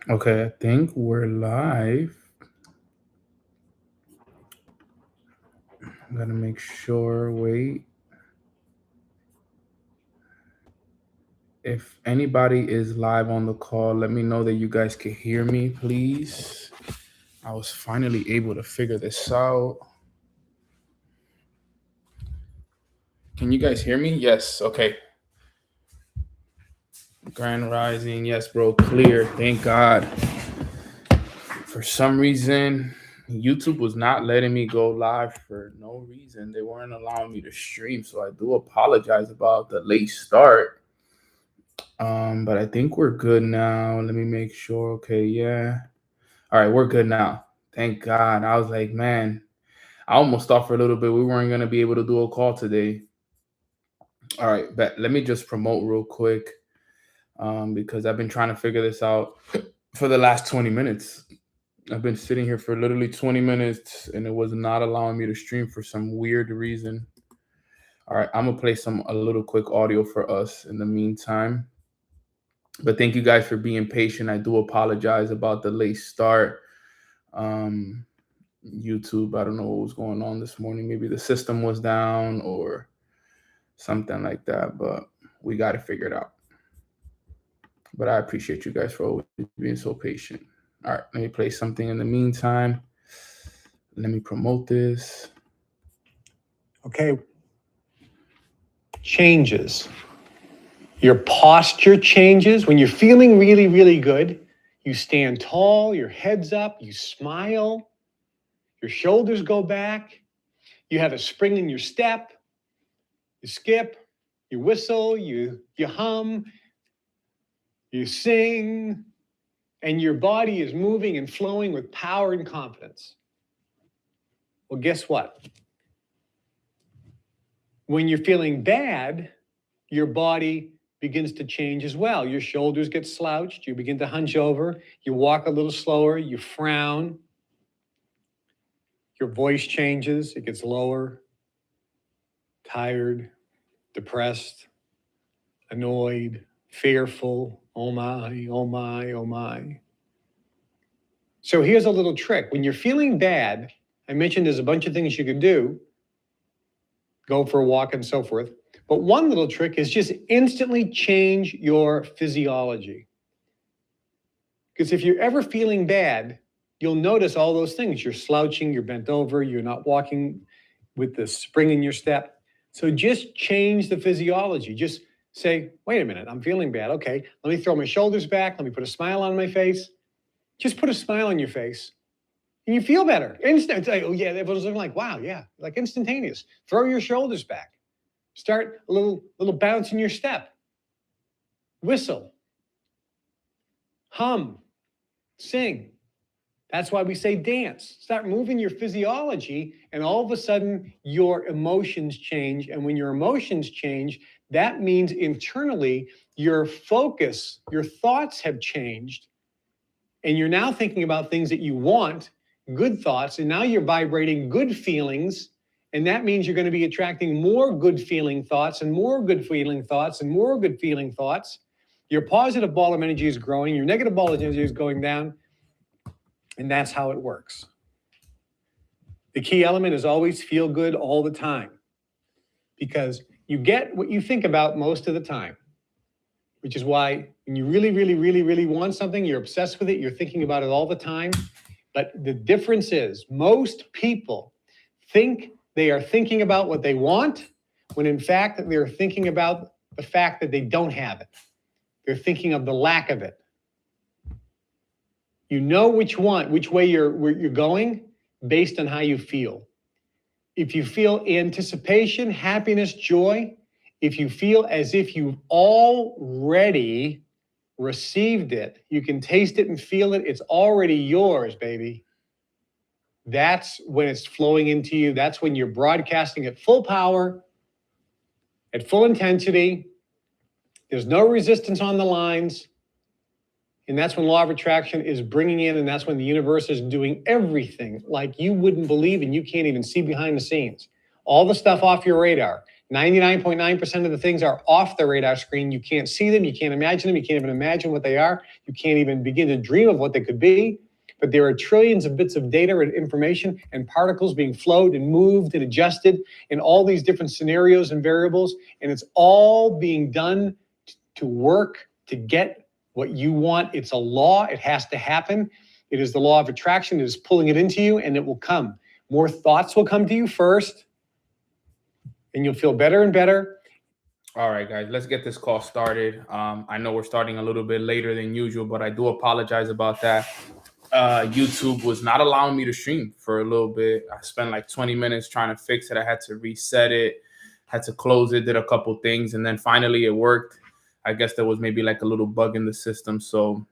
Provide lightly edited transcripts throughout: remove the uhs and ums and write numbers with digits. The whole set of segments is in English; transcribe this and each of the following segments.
Okay, I think we're live. I'm gonna make sure. Wait. If anybody is live on the call, let me know that you guys can hear me, please. I was finally able to figure this out. Can you guys hear me? Yes. Okay. Grand Rising. Yes, bro. Clear. Thank God. For some reason, YouTube was not letting me go live for no reason. They weren't allowing me to stream, so I do apologize about the late start. But I think we're good now. Let me make sure. Okay, yeah. All right, we're good now. Thank God. I was like, man, I almost thought for a little bit we weren't gonna be able to do a call today. All right, but let me just promote real quick, because I've been trying to figure this out for the last 20 minutes. I've been sitting here for literally 20 minutes and it was not allowing me to stream for some weird reason. All right, I'm gonna play some a little quick audio for us in the meantime. But thank you guys for being patient. I do apologize about the late start. Um, YouTube, I don't know what was going on this morning. Maybe the system was down or something like that, but we got to figure it out. But I appreciate you guys for always being so patient. All right, let me play something in the meantime. Let me promote this. Okay. Changes. Your posture changes. When you're feeling really, really good, you stand tall, your head's up, you smile, your shoulders go back, you have a spring in your step, you skip, you whistle, you hum, you sing, and your body is moving and flowing with power and confidence. Well, guess what? When you're feeling bad, your body begins to change as well. Your shoulders get slouched, you begin to hunch over, you walk a little slower, you frown, your voice changes, it gets lower, tired, depressed, annoyed, fearful. Oh my, oh my, oh my. So here's a little trick. When you're feeling bad, I mentioned there's a bunch of things you could do, go for a walk and so forth. But one little trick is just instantly change your physiology. Because if you're ever feeling bad, you'll notice all those things. You're slouching, you're bent over, you're not walking with the spring in your step. So just change the physiology. Just say, wait a minute, I'm feeling bad. Okay, let me throw my shoulders back. Let me put a smile on my face. Just put a smile on your face and you feel better. Instant. Oh, yeah, everyone's looking like, wow, yeah, like instantaneous. Throw your shoulders back. Start a little bounce in your step. Whistle. Hum. Sing. That's why we say dance. Start moving your physiology, and all of a sudden, your emotions change. And when your emotions change, that means internally, your focus, your thoughts have changed. And you're now thinking about things that you want, good thoughts, and now you're vibrating good feelings. And that means you're going to be attracting more good feeling thoughts and more good feeling thoughts and more good feeling thoughts. Your positive ball of energy is growing, your negative ball of energy is going down. And that's how it works. The key element is always feel good all the time, because you get what you think about most of the time, which is why when you really, really, really, really want something, you're obsessed with it, you're thinking about it all the time. But the difference is most people think they are thinking about what they want, when in fact they're thinking about the fact that they don't have it. They're thinking of the lack of it. You know which way you're going based on how you feel. If you feel anticipation, happiness, joy, if you feel as if you've already received it, you can taste it and feel it, it's already yours, baby. That's when it's flowing into you. That's when you're broadcasting at full power, at full intensity. There's no resistance on the lines. And that's when law of attraction is bringing in, and that's when the universe is doing everything like you wouldn't believe and you can't even see behind the scenes. All the stuff off your radar. 99.9% of the things are off the radar screen. You can't see them. You can't imagine them. You can't even imagine what they are. You can't even begin to dream of what they could be. But there are trillions of bits of data and information and particles being flowed and moved and adjusted in all these different scenarios and variables. And it's all being done to work to get what you want. It's a law. It has to happen. It is the law of attraction. It is pulling it into you, and it will come. More thoughts will come to you first, and you'll feel better and better. All right, guys, let's get this call started. I know we're starting a little bit later than usual, but I do apologize about that. YouTube was not allowing me to stream for a little bit. I spent like 20 minutes trying to fix it. I had to reset it, had to close it, did a couple things, and then finally it worked. I guess there was maybe like a little bug in the system, so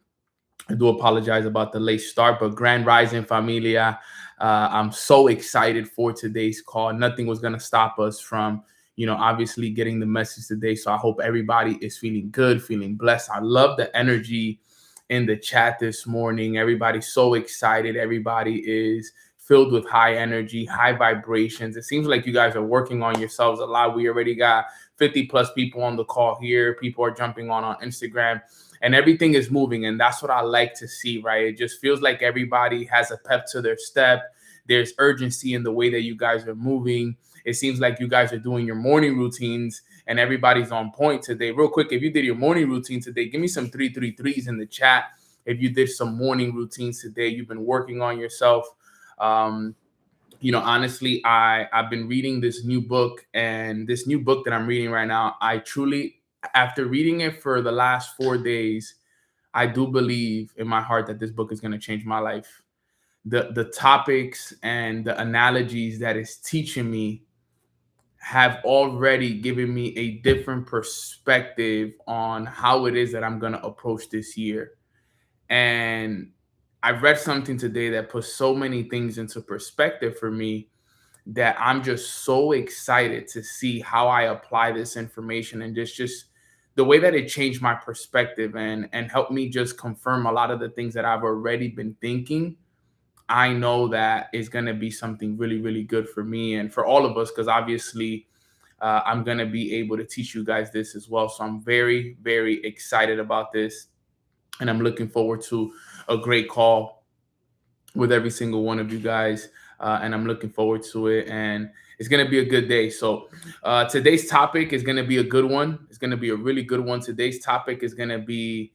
I do apologize about the late start. But Grand Rising Familia, I'm so excited for today's call. Nothing was going to stop us from, obviously getting the message today. So I hope everybody is feeling good, feeling blessed. I love the energy in the chat this morning. Everybody's so excited. Everybody is filled with high energy, high vibrations. It seems like you guys are working on yourselves a lot. We already got 50 plus people on the call here. People are jumping on Instagram, and everything is moving. And that's what I like to see, right? It just feels like everybody has a pep to their step. There's urgency in the way that you guys are moving. It seems like you guys are doing your morning routines and everybody's on point today. Real quick, if you did your morning routine today, give me some 333s in the chat. If you did some morning routines today, you've been working on yourself. Honestly, I've been reading this new book, and this new book that I'm reading right now, I truly, after reading it for the last 4 days, I do believe in my heart that this book is going to change my life. The topics and the analogies that it's teaching me have already given me a different perspective on how it is that I'm going to approach this year. And I read something today that puts so many things into perspective for me that I'm just so excited to see how I apply this information, and just the way that it changed my perspective and helped me just confirm a lot of the things that I've already been thinking. I know that is going to be something really, really good for me and for all of us, because obviously I'm going to be able to teach you guys this as well. So I'm very, very excited about this, and I'm looking forward to a great call with every single one of you guys. And I'm looking forward to it, and it's going to be a good day. So today's topic is going to be a good one. It's going to be a really good one. Today's topic is going to be,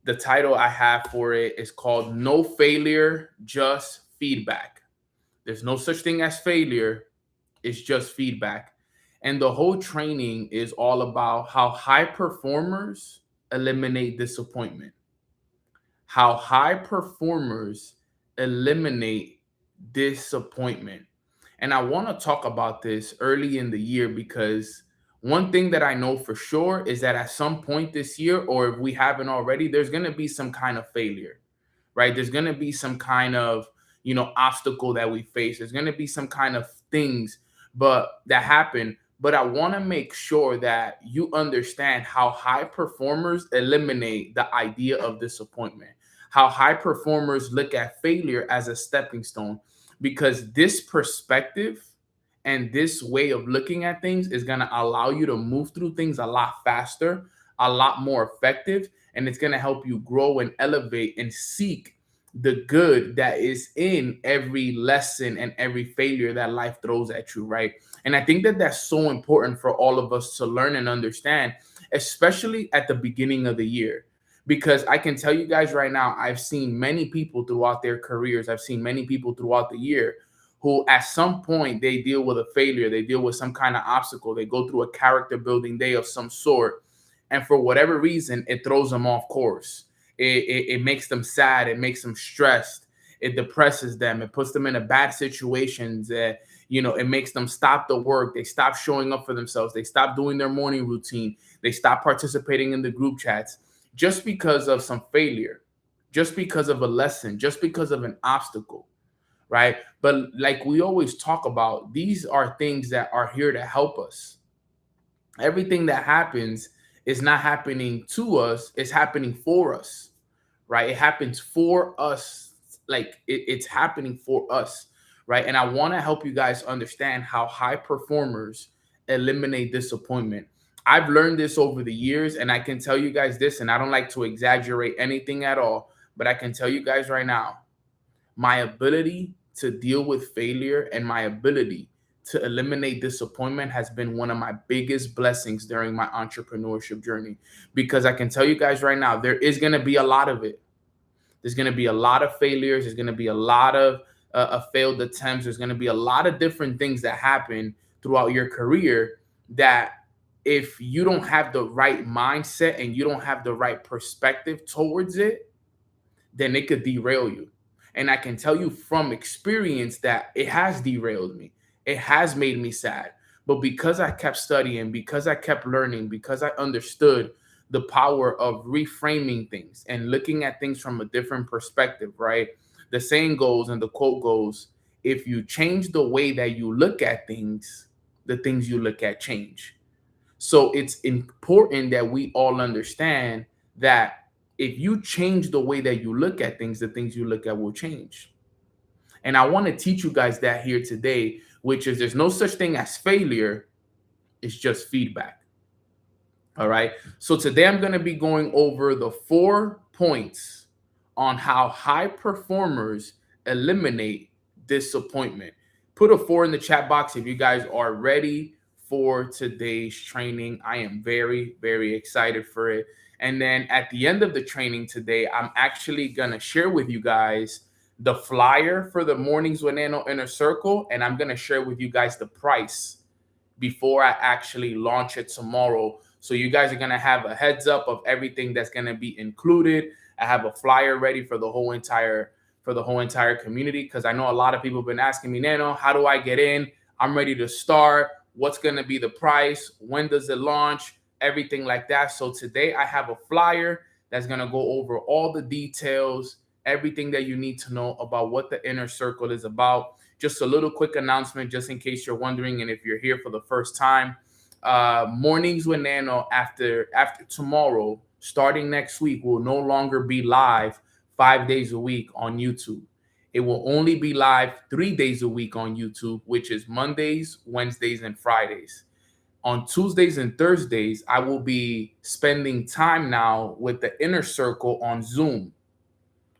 the title I have for it is called No Failure, Just Feedback. There's no such thing as failure. It's just feedback. And the whole training is all about how high performers eliminate disappointment. How high performers eliminate disappointment. And I want to talk about this early in the year, because one thing that I know for sure is that at some point this year, or if we haven't already, there's going to be some kind of failure, right? There's going to be some kind of, obstacle that we face. There's going to be some kind of things that happen. But I want to make sure that you understand how high performers eliminate the idea of disappointment, how high performers look at failure as a stepping stone, because this perspective and this way of looking at things is going to allow you to move through things a lot faster, a lot more effective, and it's going to help you grow and elevate and seek the good that is in every lesson and every failure that life throws at you, right? And I think that that's so important for all of us to learn and understand, especially at the beginning of the year. Because I can tell you guys right now, I've seen many people throughout their careers, I've seen many people throughout the year who at some point they deal with a failure, they deal with some kind of obstacle, they go through a character building day of some sort, and for whatever reason, it throws them off course. It makes them sad, it makes them stressed, it depresses them, it puts them in a bad situations, it makes them stop the work, they stop showing up for themselves, they stop doing their morning routine, they stop participating in the group chats, just because of some failure, just because of a lesson, just because of an obstacle, right? But like we always talk about, these are things that are here to help us. Everything that happens is not happening to us, it's happening for us, right? It happens for us, like it's happening for us, right? And I want to help you guys understand how high performers eliminate disappointment. I've learned this over the years, and I can tell you guys this, and I don't like to exaggerate anything at all, but I can tell you guys right now, my ability to deal with failure and my ability to eliminate disappointment has been one of my biggest blessings during my entrepreneurship journey. Because I can tell you guys right now, there is going to be a lot of it. There's going to be a lot of failures. There's going to be a lot of failed attempts. There's going to be a lot of different things that happen throughout your career that if you don't have the right mindset and you don't have the right perspective towards it, then it could derail you. And I can tell you from experience that it has derailed me. It has made me sad. But because I kept studying, because I kept learning, because I understood the power of reframing things and looking at things from a different perspective, right? The saying goes and the quote goes, if you change the way that you look at things, the things you look at change. So it's important that we all understand that if you change the way that you look at things, the things you look at will change. And I want to teach you guys that here today, which is there's no such thing as failure. It's just feedback. All right. So today I'm going to be going over the 4 points on how high performers eliminate disappointment. Put a 4 in the chat box if you guys are ready for today's training. I am very, very excited for it. And then at the end of the training today, I'm actually going to share with you guys the flyer for the Mornings with Nano Inner Circle. And I'm going to share with you guys the price before I actually launch it tomorrow. So you guys are going to have a heads up of everything that's going to be included. I have a flyer ready for the whole entire community, because I know a lot of people have been asking me, Nano, how do I get in? I'm ready to start. What's going to be the price? When does it launch? Everything like that. So today I have a flyer that's going to go over all the details, everything that you need to know about what the Inner Circle is about. Just a little quick announcement, just in case you're wondering, and if you're here for the first time, Mornings with Nano after tomorrow, starting next week, will no longer be live 5 days a week on YouTube. It will only be live 3 days a week on YouTube, which is Mondays, Wednesdays, and Fridays. On Tuesdays and Thursdays, I will be spending time now with the Inner Circle on Zoom.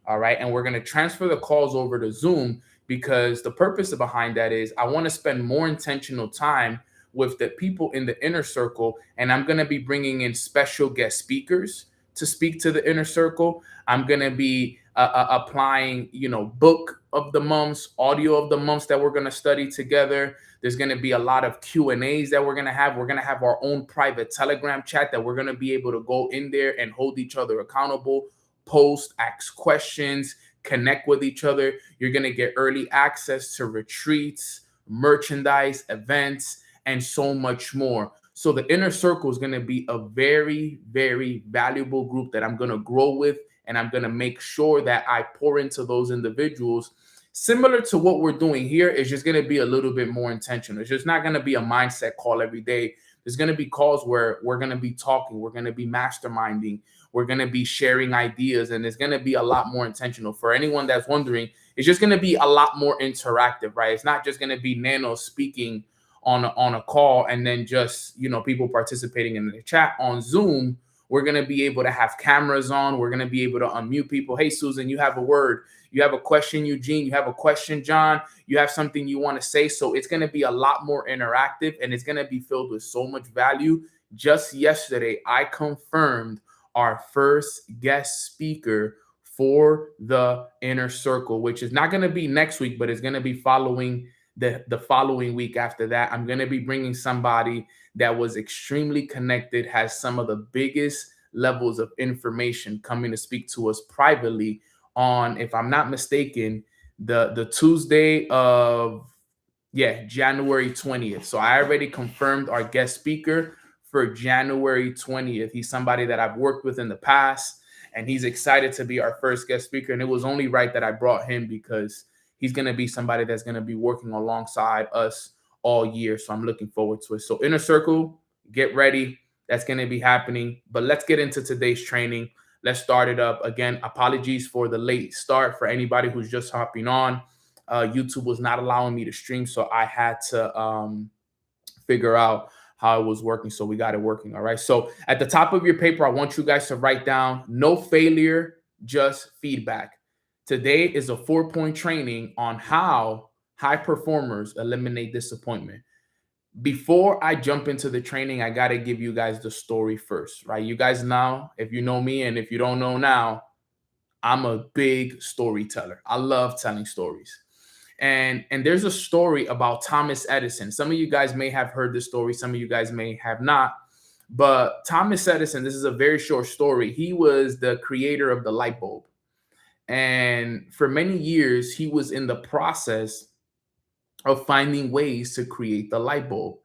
All right. And we're going to transfer the calls over to Zoom, because the purpose behind that is I want to spend more intentional time with the people in the Inner Circle. And I'm going to be bringing in special guest speakers to speak to the Inner Circle. I'm going to be applying, book of the months, audio of the months that we're going to study together. There's going to be a lot of Q&As that we're going to have. We're going to have our own private Telegram chat that we're going to be able to go in there and hold each other accountable, post, ask questions, connect with each other. You're going to get early access to retreats, merchandise, events, and so much more. So the Inner Circle is going to be a very, very valuable group that I'm going to grow with, and I'm going to make sure that I pour into those individuals. Similar to what we're doing here, is just going to be a little bit more intentional. It's just not going to be a mindset call every day. There's going to be calls where we're going to be talking, we're going to be masterminding, we're going to be sharing ideas, and it's going to be a lot more intentional. For anyone that's wondering, it's just going to be a lot more interactive, right? It's not just going to be Nano speaking on a call and then just, people participating in the chat. On Zoom, we're going to be able to have cameras on. We're going to be able to unmute people. Hey, Susan, you have a word. You have a question, Eugene. You have a question, John. You have something you want to say. So it's going to be a lot more interactive, and it's going to be filled with so much value. Just yesterday, I confirmed our first guest speaker for the Inner Circle, which is not going to be next week, but it's going to be following the following week after that. I'm going to be bringing somebody that was extremely connected, has some of the biggest levels of information, coming to speak to us privately on, if I'm not mistaken, the Tuesday of January 20th. So I already confirmed our guest speaker for January 20th. He's somebody that I've worked with in the past, and he's excited to be our first guest speaker. And it was only right that I brought him, because he's going to be somebody that's going to be working alongside us all year. So I'm looking forward to it. So Inner Circle, get ready. That's going to be happening. But let's get into today's training. Let's start it up. Again, apologies for the late start for anybody who's just hopping on. YouTube was not allowing me to stream, so I had to figure out how it was working. So we got it working. All right. So at the top of your paper, I want you guys to write down no failure, just feedback. Today is a 4-point training on how high performers eliminate disappointment. Before I jump into the training, I got to give you guys the story first, right? You guys know, if you know me and if you don't know now, I'm a big storyteller. I love telling stories. And there's a story about Thomas Edison. Some of you guys may have heard this story, some of you guys may have not. But Thomas Edison, this is a very short story. He was the creator of the light bulb. And for many years, he was in the process of finding ways to create the light bulb.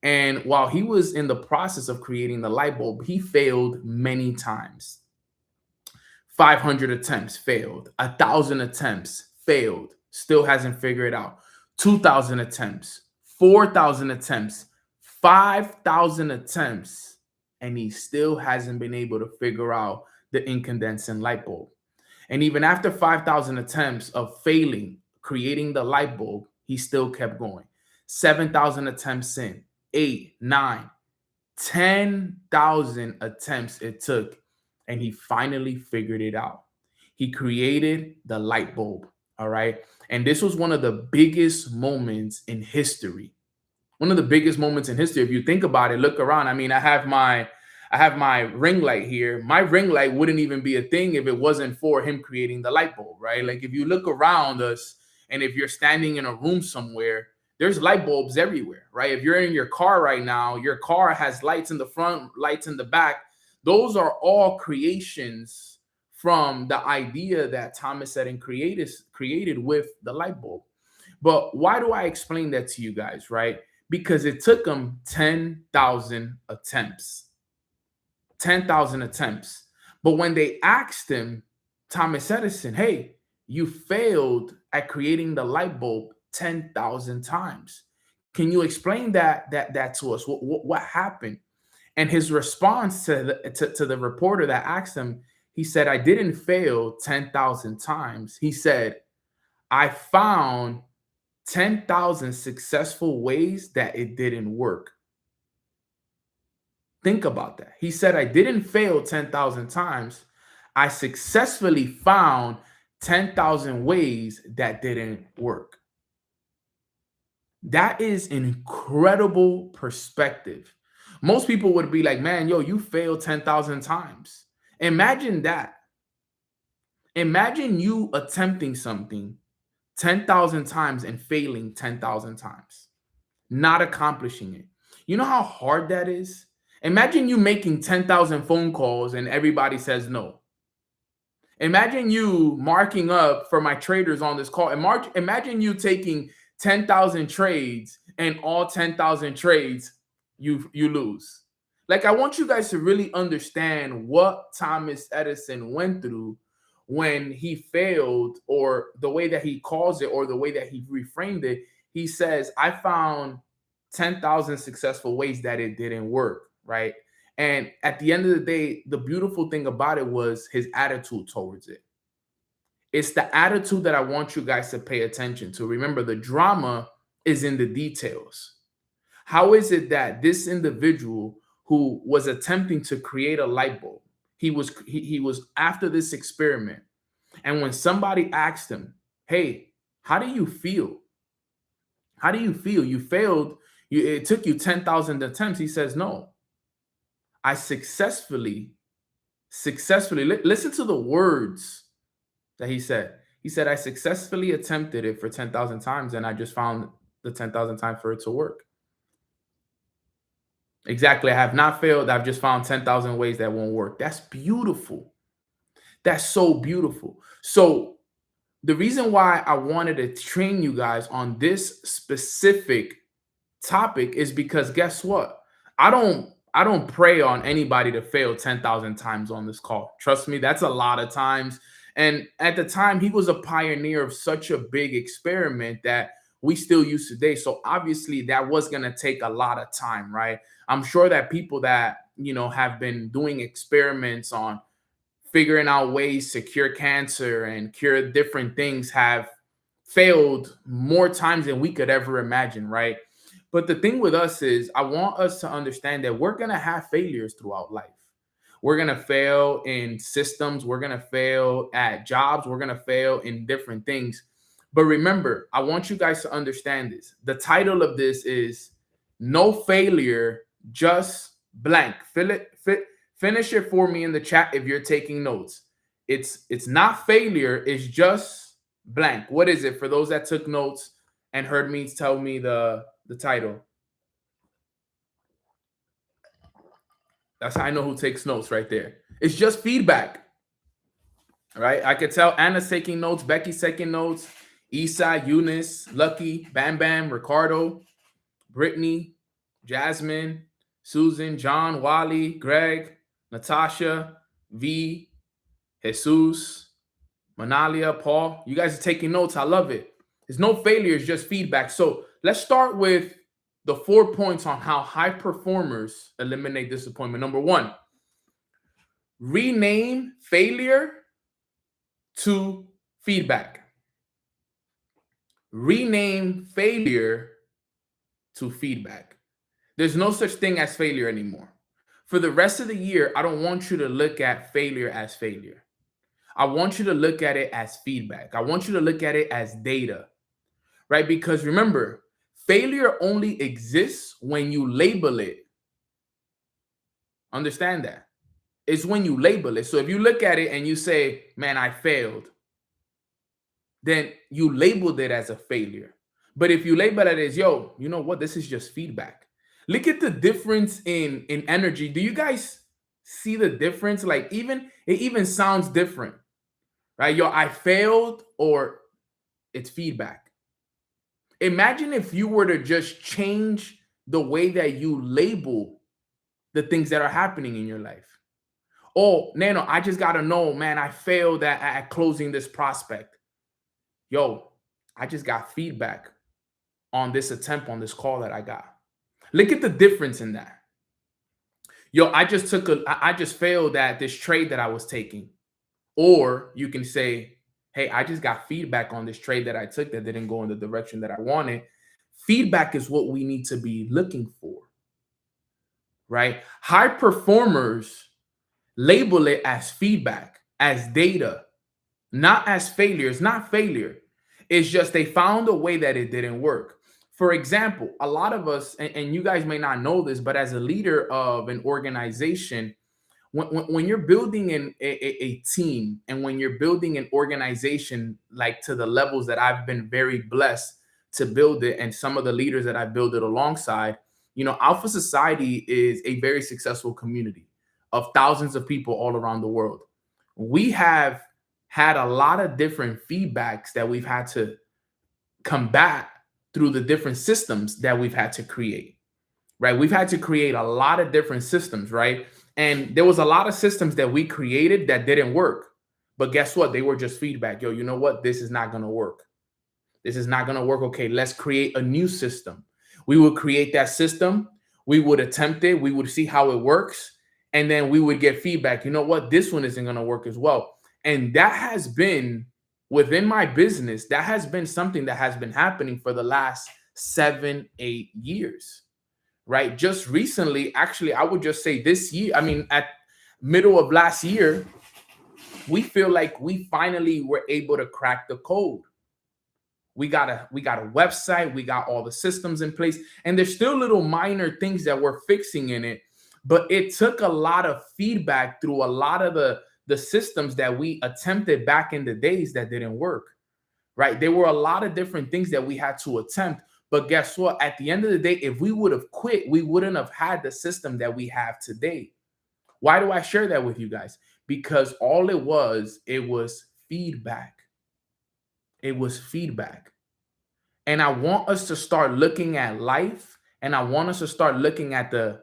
And while he was in the process of creating the light bulb, he failed many times. 500 attempts failed, 1,000 attempts failed, still hasn't figured it out. 2,000 attempts, 4,000 attempts, 5,000 attempts, and he still hasn't been able to figure out the incandescent light bulb. And even after 5,000 attempts of failing, creating the light bulb, he still kept going. 7,000 attempts in, 8, 9, 10,000 attempts it took, and he finally figured it out. He created the light bulb, all right? And this was one of the biggest moments in history. One of the biggest moments in history. If you think about it, look around. I mean, I have my ring light here. My ring light wouldn't even be a thing if it wasn't for him creating the light bulb, right? Like if you look around us and if you're standing in a room somewhere, there's light bulbs everywhere, right? If you're in your car right now, your car has lights in the front, lights in the back. Those are all creations from the idea that Thomas Edison created with the light bulb. But why do I explain that to you guys, right? Because it took him 10,000 attempts. 10,000 attempts. But when they asked him, Thomas Edison, hey, you failed at creating the light bulb 10,000 times. Can you explain that to us? What happened? And his response to the reporter that asked him, he said, I didn't fail 10,000 times. He said, I found 10,000 successful ways that it didn't work. Think about that. He said, I didn't fail 10,000 times. I successfully found 10,000 ways that didn't work. That is an incredible perspective. Most people would be like, man, yo, you failed 10,000 times. Imagine that. Imagine you attempting something 10,000 times and failing 10,000 times, not accomplishing it. You know how hard that is? Imagine you making 10,000 phone calls and everybody says no. Imagine you marking up for my traders on this call. Imagine you taking 10,000 trades and all 10,000 trades you lose. Like, I want you guys to really understand what Thomas Edison went through when he failed, or the way that he calls it, or the way that he reframed it. He says, I found 10,000 successful ways that it didn't work, right? And at the end of the day, the beautiful thing about it was his attitude towards it. It's the attitude that I want you guys to pay attention to. Remember, the drama is in the details. How is it that this individual who was attempting to create a light bulb, he was after this experiment, and when somebody asked him, hey, how do you feel? How do you feel? You failed. It took you 10,000 attempts. He says, no, I successfully, listen to the words that he said. He said, I successfully attempted it for 10,000 times, and I just found the 10,000 times for it to work. Exactly. I have not failed. I've just found 10,000 ways that won't work. That's beautiful. That's so beautiful. So the reason why I wanted to train you guys on this specific topic is because guess what? I don't pray on anybody to fail 10,000 times on this call. Trust me, that's a lot of times. And at the time, he was a pioneer of such a big experiment that we still use today. So obviously that was going to take a lot of time, right? I'm sure that people that, have been doing experiments on figuring out ways to cure cancer and cure different things have failed more times than we could ever imagine, right? But the thing with us is, I want us to understand that we're going to have failures throughout life. We're going to fail in systems. We're going to fail at jobs. We're going to fail in different things. But remember, I want you guys to understand this. The title of this is No Failure, Just Blank. Finish it for me in the chat if you're taking notes. It's not failure, it's just blank. What is it for those that took notes and heard me tell me the title? That's how I know who takes notes right there. It's just feedback. Right? I could tell Anna's taking notes, Becky's taking notes, Isa, Eunice, Lucky, Bam Bam, Ricardo, Brittany, Jasmine, Susan, John, Wally, Greg, Natasha, V, Jesus, Manalia, Paul. You guys are taking notes. I love it. There's no failure, it's just feedback. So let's start with the 4 points on how high performers eliminate disappointment. Number 1, rename failure to feedback. Rename failure to feedback. There's no such thing as failure anymore. For the rest of the year, I don't want you to look at failure as failure. I want you to look at it as feedback. I want you to look at it as data, right? Because remember, failure only exists when you label it. Understand that. It's when you label it. So if you look at it and you say, man, I failed, then you labeled it as a failure. But if you label it as, yo, you know what? This is just feedback. Look at the difference in energy. Do you guys see the difference? Like it even sounds different, right? Yo, I failed, or it's feedback. Imagine if you were to just change the way that you label the things that are happening in your life. Oh, Nano, I just got to know, man, I failed at closing this prospect. Yo, I just got feedback on this attempt on this call that I got. Look at the difference in that. Yo, I just failed at this trade that I was taking. Or you can say, hey, I just got feedback on this trade that I took that didn't go in the direction that I wanted. Feedback is what we need to be looking for, right? High performers label it as feedback, as data, not as failure. It's not failure. It's just they found a way that it didn't work. For example, a lot of us, and you guys may not know this, but as a leader of an organization, when you're building a team, and when you're building an organization, like to the levels that I've been very blessed to build it, and some of the leaders that I build it alongside, Alpha Society is a very successful community of thousands of people all around the world. We have had a lot of different feedbacks that we've had to combat through the different systems that we've had to create, right? We've had to create a lot of different systems, right? And there was a lot of systems that we created that didn't work. But guess what? They were just feedback. Yo, you know what? This is not going to work. This is not going to work. Okay, let's create a new system. We would create that system. We would attempt it. We would see how it works. And then we would get feedback. You know what? This one isn't going to work as well. And that has been within my business. That has been something that has been happening for the last 7-8 years. Right? Just recently, actually, I would just say this year, at middle of last year, we feel like we finally were able to crack the code. We got a website, we got all the systems in place, and there's still little minor things that we're fixing in it, but it took a lot of feedback through a lot of the systems that we attempted back in the days that didn't work, right? There were a lot of different things that we had to attempt. But guess what? At the end of the day, if we would have quit, we wouldn't have had the system that we have today. Why do I share that with you guys? Because all it was feedback. It was feedback. And I want us to start looking at life, and I want us to start looking at the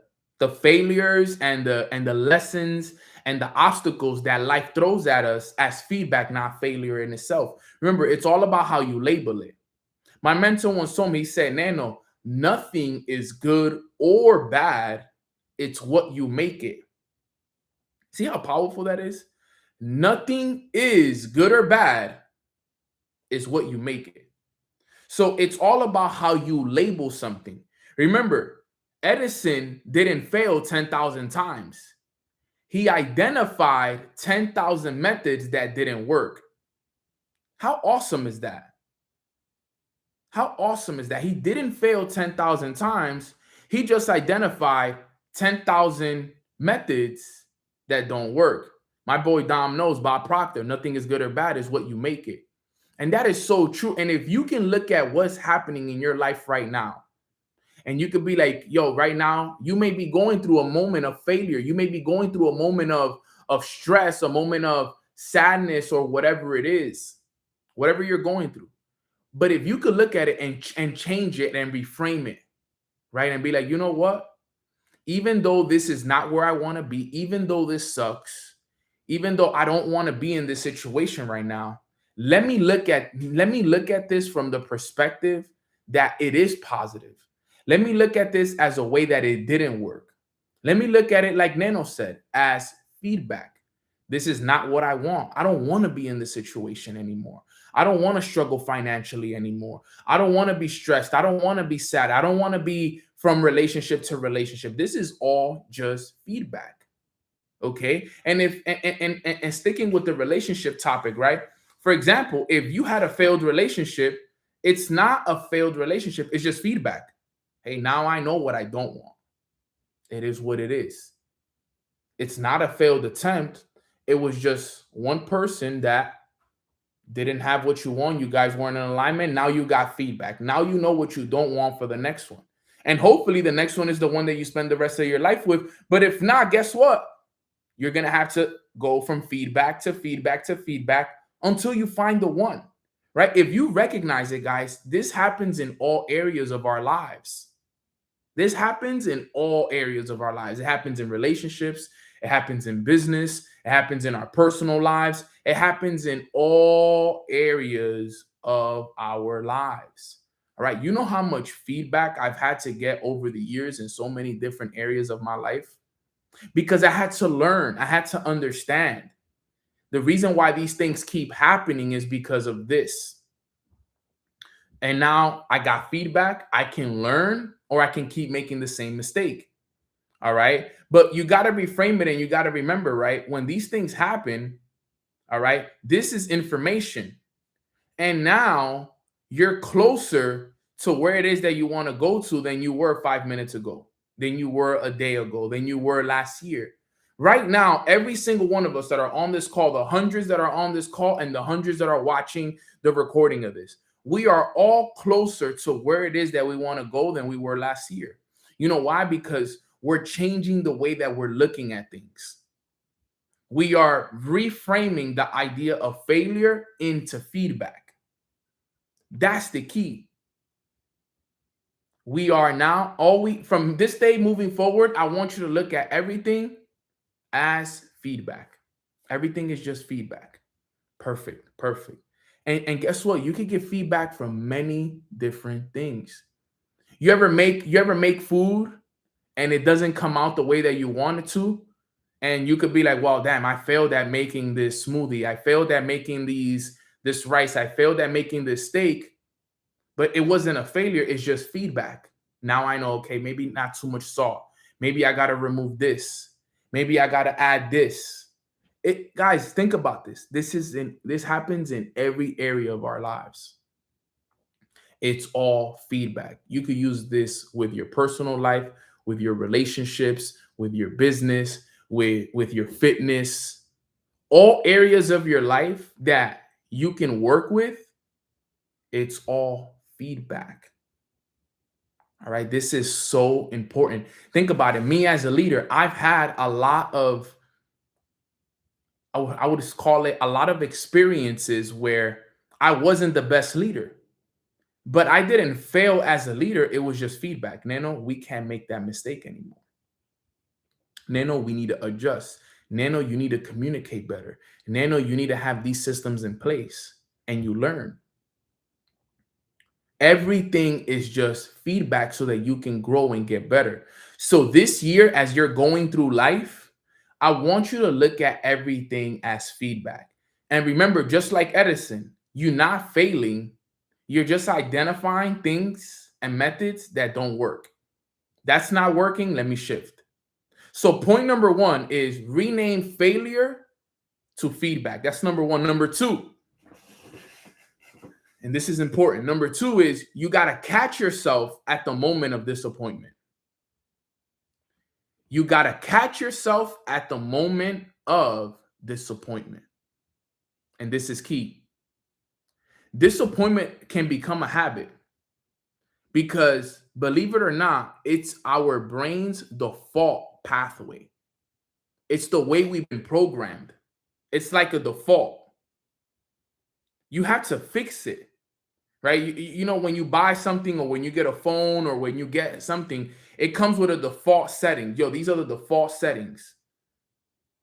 failures and the lessons and the obstacles that life throws at us as feedback, not failure in itself. Remember, it's all about how you label it. My mentor once told me, he said, Nano, nothing is good or bad. It's what you make it. See how powerful that is? Nothing is good or bad. It's what you make it. So it's all about how you label something. Remember, Edison didn't fail 10,000 times. He identified 10,000 methods that didn't work. How awesome is that? How awesome is that? He didn't fail 10,000 times. He just identified 10,000 methods that don't work. My boy Dom knows, Bob Proctor, nothing is good or bad, is what you make it. And that is so true. And if you can look at what's happening in your life right now, and you could be like, yo, right now, you may be going through a moment of failure. You may be going through a moment of stress, a moment of sadness, or whatever it is, whatever you're going through. But if you could look at it and change it and reframe it, right? And be like, you know what? Even though this is not where I want to be, even though this sucks, even though I don't want to be in this situation right now, let me look at this from the perspective that it is positive. Let me look at this as a way that it didn't work. Let me look at it, like Neno said, as feedback. This is not what I want. I don't want to be in this situation anymore. I don't want to struggle financially anymore. I don't want to be stressed. I don't want to be sad. I don't want to be from relationship to relationship. This is all just feedback. Okay. And if and sticking with the relationship topic, right? For example, if you had a failed relationship, it's not a failed relationship, it's just feedback. Hey, now I know what I don't want. It is what it is. It's not a failed attempt. It was just one person that didn't have what you want. You guys weren't in alignment. Now you got feedback. Now you know what you don't want for the next one. And hopefully the next one is the one that you spend the rest of your life with. But if not, guess what? You're going to have to go from feedback to feedback to feedback until you find the one, right? If you recognize it, guys, this happens in all areas of our lives. This happens in all areas of our lives. It happens in relationships. It happens in business. It happens in our personal lives. It happens in all areas of our lives. All right. You know how much feedback I've had to get over the years in so many different areas of my life? Because I had to learn. I had to understand. The reason why these things keep happening is because of this. And now I got feedback. I can learn, or I can keep making the same mistake. All right. But you got to reframe it, and you got to remember, right? When these things happen, all right, this is information. And now you're closer to where it is that you want to go to than you were 5 minutes ago, than you were a day ago, than you were last year. Right now, every single one of us that are on this call, the hundreds that are on this call and the hundreds that are watching the recording of this, we are all closer to where it is that we want to go than we were last year. You know why? Because we're changing the way that we're looking at things. We are reframing the idea of failure into feedback. That's the key. We are now from this day moving forward, I want you to look at everything as feedback. Everything is just feedback. Perfect. And guess what? You can get feedback from many different things. You ever make food and it doesn't come out the way that you want it to? And you could be like, well, damn, I failed at making this smoothie. I failed at making this rice. I failed at making this steak. But it wasn't a failure. It's just feedback. Now I know, okay, maybe not too much salt. Maybe I got to remove this. Maybe I got to add this. Guys, think about this. This happens in every area of our lives. It's all feedback. You could use this with your personal life, with your relationships, with your business, with your fitness, all areas of your life that you can work with. It's all feedback. All right. This is so important. Think about it. Me as a leader, I've had a lot of, I would just call it a lot of experiences where I wasn't the best leader, but I didn't fail as a leader. It was just feedback. Nano, we can't make that mistake anymore. Nano, we need to adjust. Nano, you need to communicate better. Nano, you need to have these systems in place, and you learn. Everything is just feedback so that you can grow and get better. So this year, as you're going through life, I want you to look at everything as feedback. And remember, just like Edison, you're not failing. You're just identifying things and methods that don't work. That's not working. Let me shift. So point number one is rename failure to feedback. That's number one. Number two, and this is important. Number two is you got to catch yourself at the moment of disappointment. You got to catch yourself at the moment of disappointment. And this is key. Disappointment can become a habit because, believe it or not, it's our brain's default pathway. It's the way we've been programmed. It's like a default. You have to fix it, right? You know, when you buy something or when you get a phone or when you get something, it comes with a default setting. Yo, these are the default settings.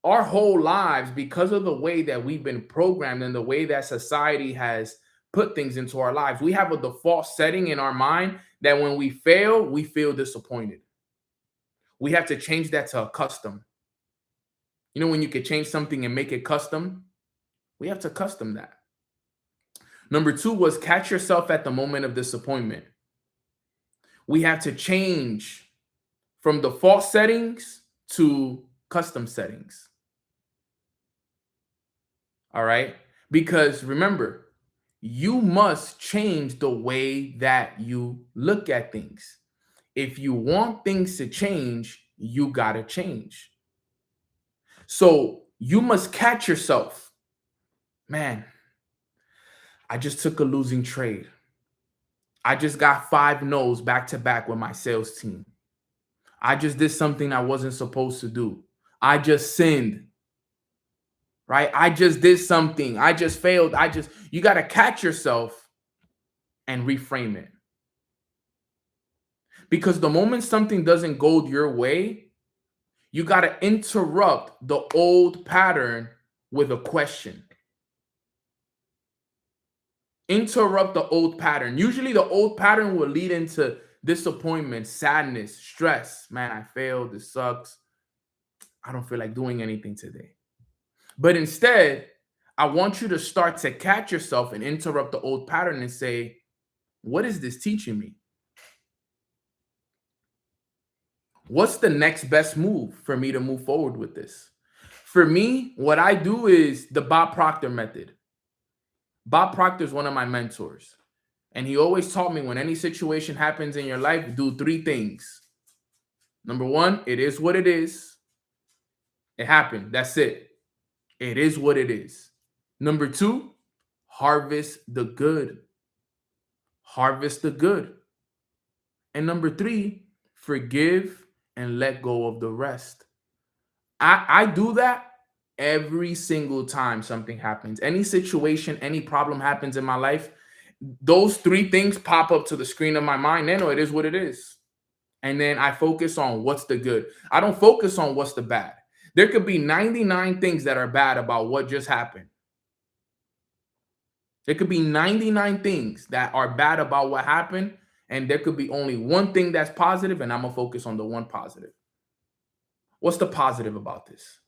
Our whole lives, because of the way that we've been programmed and the way that society has put things into our lives, we have a default setting in our mind that when we fail, we feel disappointed. We have to change that to a custom. You know, when you could change something and make it custom, we have to custom that. Number two was catch yourself at the moment of disappointment. We have to change from default settings to custom settings. All right? Because remember, you must change the way that you look at things. If you want things to change, you got to change. So you must catch yourself. Man, I just took a losing trade. I just got 5 no's back to back with my sales team. I just did something I wasn't supposed to do. I just sinned. Right? I just did something. I just failed. You got to catch yourself and reframe it. Because the moment something doesn't go your way, you got to interrupt the old pattern with a question. Interrupt the old pattern. Usually the old pattern will lead into disappointment, sadness, stress. Man, I failed. This sucks. I don't feel like doing anything today. But instead, I want you to start to catch yourself and interrupt the old pattern and say, what is this teaching me? What's the next best move for me to move forward with this? For me, what I do is the Bob Proctor method. Bob Proctor is one of my mentors. And he always taught me when any situation happens in your life, do 3 things. Number 1, it is what it is. It happened. That's it. It is what it is. Number 2, harvest the good. Harvest the good. And number 3, forgive and let go of the rest. I do that every single time something happens. Any situation, any problem happens in my life, those 3 things pop up to the screen of my mind. Then, it is what it is. And then I focus on what's the good. I don't focus on what's the bad. There could be 99 things that are bad about what just happened. There could be 99 things that are bad about what happened, and there could be only 1 thing that's positive, and I'm going to focus on the 1 positive. What's the positive about this?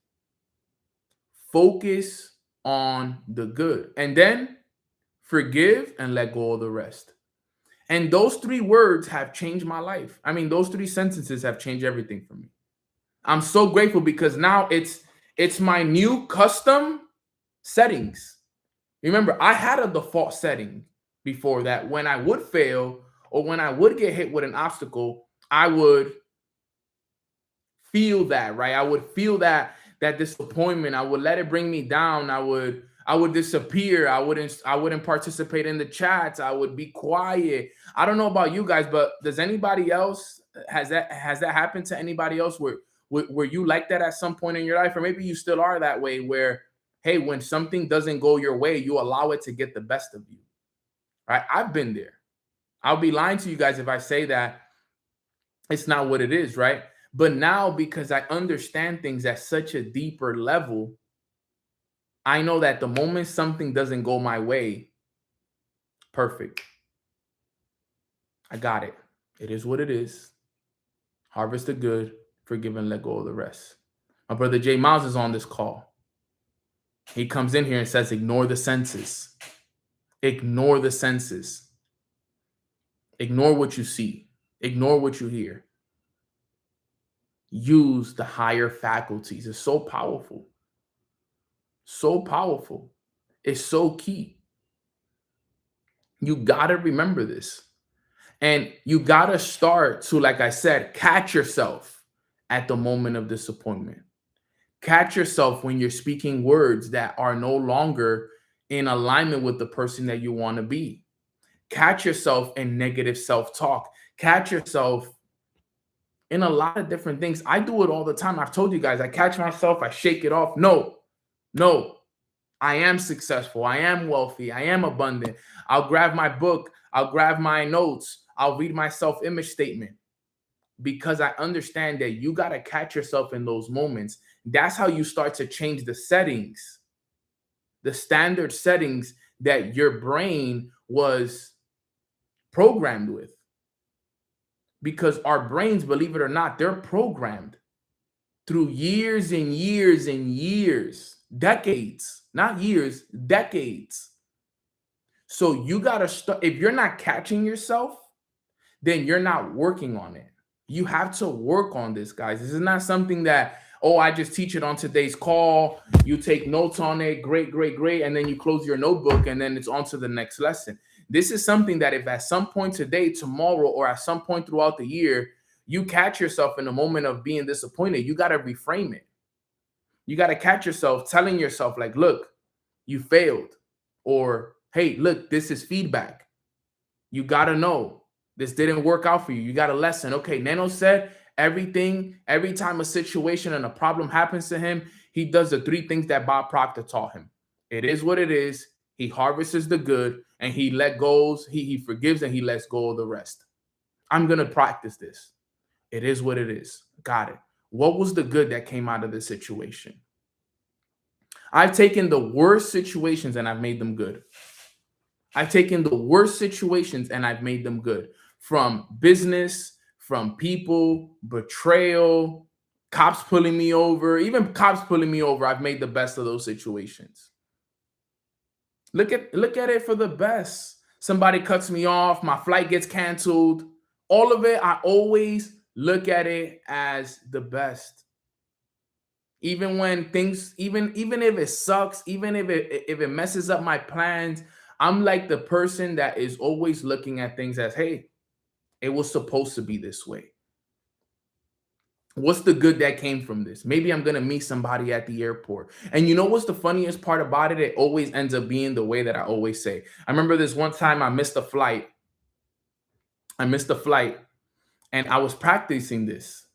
Focus on the good. And then forgive and let go of the rest. And those 3 words have changed my life. I mean, those 3 sentences have changed everything for me. I'm so grateful because now it's my new custom settings. Remember, I had a default setting before that. When I would fail or when I would get hit with an obstacle, I would feel that, right? I would feel that disappointment. I would let it bring me down. I would disappear. I wouldn't participate in the chats. I would be quiet. I don't know about you guys, but does anybody else has that happened to anybody else where you like that at some point in your life? Or maybe you still are that way where, hey, when something doesn't go your way, you allow it to get the best of you. Right? I've been there. I'll be lying to you guys if I say that it's not what it is, right? But now, because I understand things at such a deeper level, I know that the moment something doesn't go my way, perfect. I got it. It is what it is. Harvest the good, forgive and let go of the rest. My brother Jay Miles is on this call. He comes in here and says, ignore the senses. Ignore the senses. Ignore what you see. Ignore what you hear. use the higher faculties. It's so powerful. So powerful. It's so key. You got to remember this. And you got to start to, like I said, catch yourself at the moment of disappointment. Catch yourself when you're speaking words that are no longer in alignment with the person that you want to be. Catch yourself in negative self-talk. Catch yourself in a lot of different things. I do it all the time. I've told you guys, I catch myself, I shake it off. No, I am successful. I am wealthy. I am abundant. I'll grab my book. I'll grab my notes. I'll read my self-image statement, because I understand that you got to catch yourself in those moments. That's how you start to change the settings, the standard settings that your brain was programmed with. Because our brains, believe it or not, they're programmed through years and years and years, decades, not years, decades. So you got to start. If you're not catching yourself, then you're not working on it. You have to work on this, guys. This is not something that, oh, I just teach it on today's call. You take notes on it. Great, great, great. And then you close your notebook and then it's on to the next lesson. This is something that if at some point today, tomorrow, or at some point throughout the year, you catch yourself in a moment of being disappointed, you got to reframe it. You got to catch yourself telling yourself, like, look, you failed. Or, hey, look, this is feedback. You got to know this didn't work out for you. You got a lesson. Okay, Nano said every time a situation and a problem happens to him, he does the 3 things that Bob Proctor taught him. It is what it is. He harvests the good and he let goes. He forgives and he lets go of the rest. I'm going to practice this. It is what it is. Got it. What was the good that came out of this situation? I've taken the worst situations and I've made them good. I've taken the worst situations and I've made them good. From business, from people, betrayal, cops pulling me over, even cops pulling me over. I've made the best of those situations. Look at it for the best. Somebody cuts me off, my flight gets canceled. All of it, I always look at it as the best. Even when things, even if it sucks, even if it messes up my plans, I'm like the person that is always looking at things as, hey, it was supposed to be this way. What's the good that came from this? Maybe I'm going to meet somebody at the airport. And you know what's the funniest part about it? It always ends up being the way that I always say. I remember this one time I missed a flight. And I was practicing this.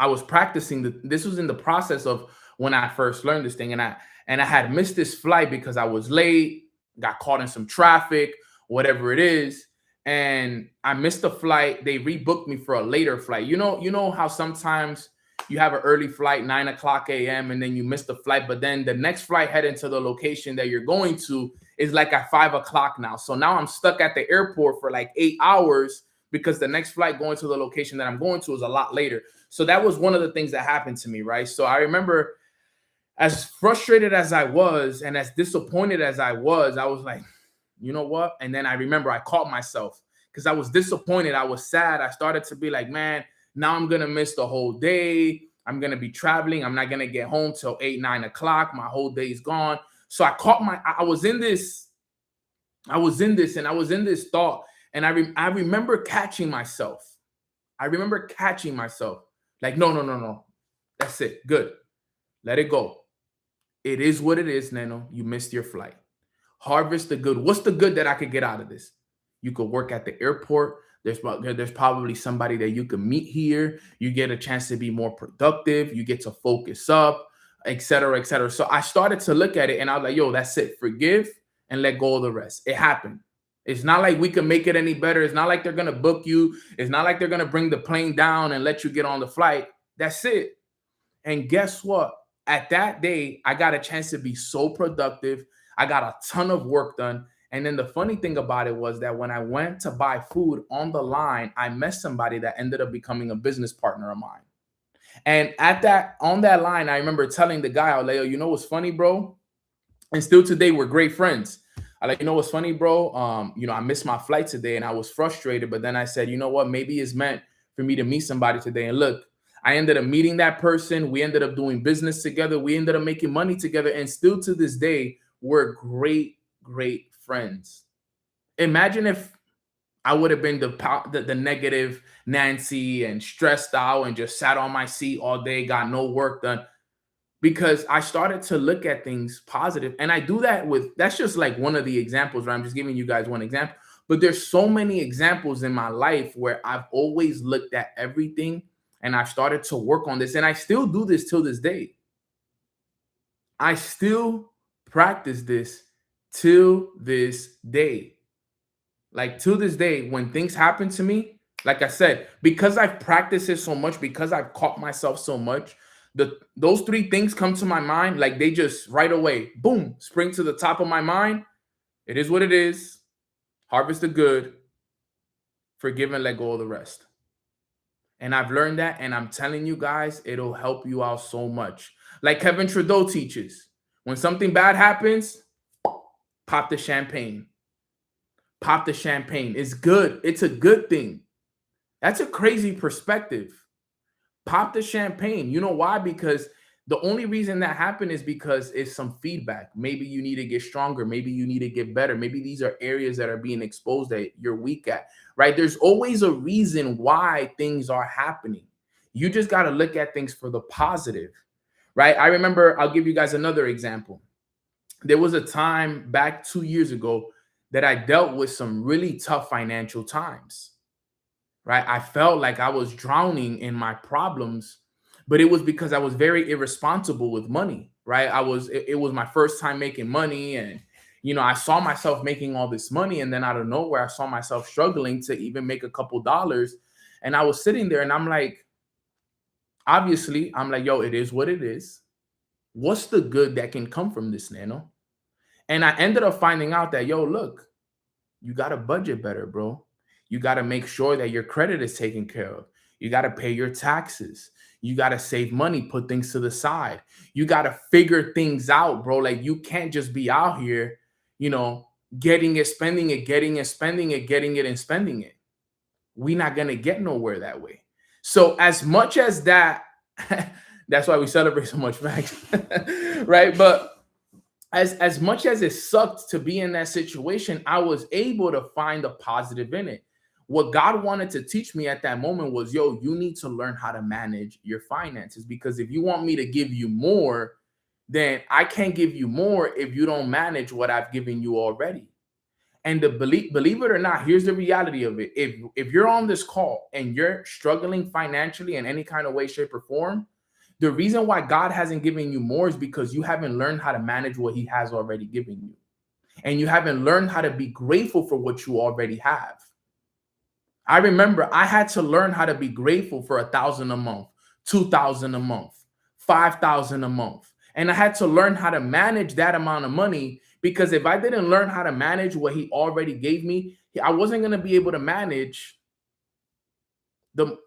This was in the process of when I first learned this thing. And I had missed this flight because I was late, got caught in some traffic, whatever it is. And I missed the flight. They rebooked me for a later flight. You know how sometimes you have an early flight, 9 o'clock a.m., and then you miss the flight, but then the next flight heading to the location that you're going to is like at 5 o'clock now. So now I'm stuck at the airport for like 8 hours because the next flight going to the location that I'm going to is a lot later. So that was one of the things that happened to me, right? So I remember, as frustrated as I was and as disappointed as I was like, you know what? And then I remember I caught myself because I was disappointed. I was sad. I started to be like, man, now I'm going to miss the whole day. I'm going to be traveling. I'm not going to get home till 8, 9 o'clock. My whole day is gone. So I was in this thought. And I remember catching myself. Like, no. That's it. Good. Let it go. It is what it is, Nano. You missed your flight. Harvest the good. What's the good that I could get out of this? You could work at the airport. There's probably somebody that you can meet here. You get a chance to be more productive. You get to focus up, et cetera, et cetera. So I started to look at it and I was like, yo, that's it. Forgive and let go of the rest. It happened. It's not like we can make it any better. It's not like they're going to book you. It's not like they're going to bring the plane down and let you get on the flight. That's it. And guess what? At that day, I got a chance to be so productive. I got a ton of work done. And then the funny thing about it was that when I went to buy food on the line, I met somebody that ended up becoming a business partner of mine. And on that line, I remember telling the guy, Leo, you know what's funny, bro? And still today, we're great friends. I like, you know what's funny, bro? I missed my flight today and I was frustrated. But then I said, you know what? Maybe it's meant for me to meet somebody today. And look, I ended up meeting that person. We ended up doing business together. We ended up making money together. And still to this day, we're great, great friends. Imagine if I would have been the negative Nancy and stressed out and just sat on my seat all day, got no work done, because I started to look at things positive. And I do that with, that's just like one of the examples, right? I'm just giving you guys one example, but there's so many examples in my life where I've always looked at everything and I've started to work on this. And I still do this till this day. I still practice this till this day. Like to this day, when things happen to me, like I said, because I've practiced it so much, because I've caught myself so much, those three things come to my mind, like they just right away, boom, spring to the top of my mind. It is what it is. Harvest the good, forgive and let go of the rest. And I've learned that, and I'm telling you guys, it'll help you out so much. Like Kevin Trudeau teaches, when something bad happens, pop the champagne. Pop the champagne. It's good. It's a good thing. That's a crazy perspective. Pop the champagne. You know why? Because the only reason that happened is because it's some feedback. Maybe you need to get stronger. Maybe you need to get better. Maybe these are areas that are being exposed that you're weak at, right? There's always a reason why things are happening. You just got to look at things for the positive, right? I remember, I'll give you guys another example. There was a time back 2 years ago that I dealt with some really tough financial times, right? I felt like I was drowning in my problems, but it was because I was very irresponsible with money, right? It was my first time making money, and, you know, I saw myself making all this money, and then out of nowhere, I saw myself struggling to even make a couple dollars. And I was sitting there and I'm like, obviously, I'm like, yo, it is what it is. What's the good that can come from this, Nano? And I ended up finding out that, yo, look, you got to budget better, bro. You got to make sure that your credit is taken care of. You got to pay your taxes. You got to save money, put things to the side. You got to figure things out, bro. Like, you can't just be out here, you know, getting it, spending it, getting it, spending it, getting it, and spending it. We're not going to get nowhere that way. So as much as that, that's why we celebrate so much, Max, right? But as much as it sucked to be in that situation, I was able to find a positive in it. What God wanted to teach me at that moment was, yo, you need to learn how to manage your finances, because if you want me to give you more, then I can't give you more if you don't manage what I've given you already. And believe it or not, here's the reality of it. If you're on this call and you're struggling financially in any kind of way, shape, or form, the reason why God hasn't given you more is because you haven't learned how to manage what he has already given you. And you haven't learned how to be grateful for what you already have. I remember I had to learn how to be grateful for $1,000 a month, $2,000 a month, $5,000 a month. And I had to learn how to manage that amount of money, because if I didn't learn how to manage what he already gave me, I wasn't going to be able to manage the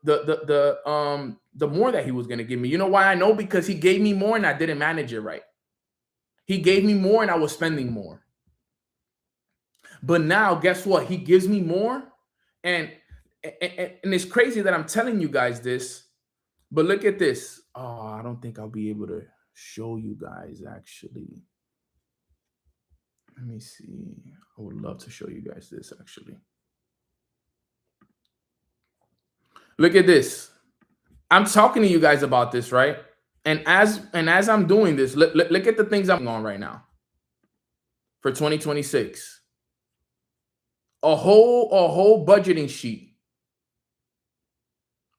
more that he was going to give me. You know why I know? Because he gave me more and I didn't manage it right. He gave me more and I was spending more. But now, guess what? He gives me more. And it's crazy that I'm telling you guys this, but look at this. Oh, I don't think I'll be able to show you guys, actually. Let me see. I would love to show you guys this, actually. Look at this. I'm talking to you guys about this, right? And as I'm doing this, look at the things I'm on right now for 2026. A whole budgeting sheet.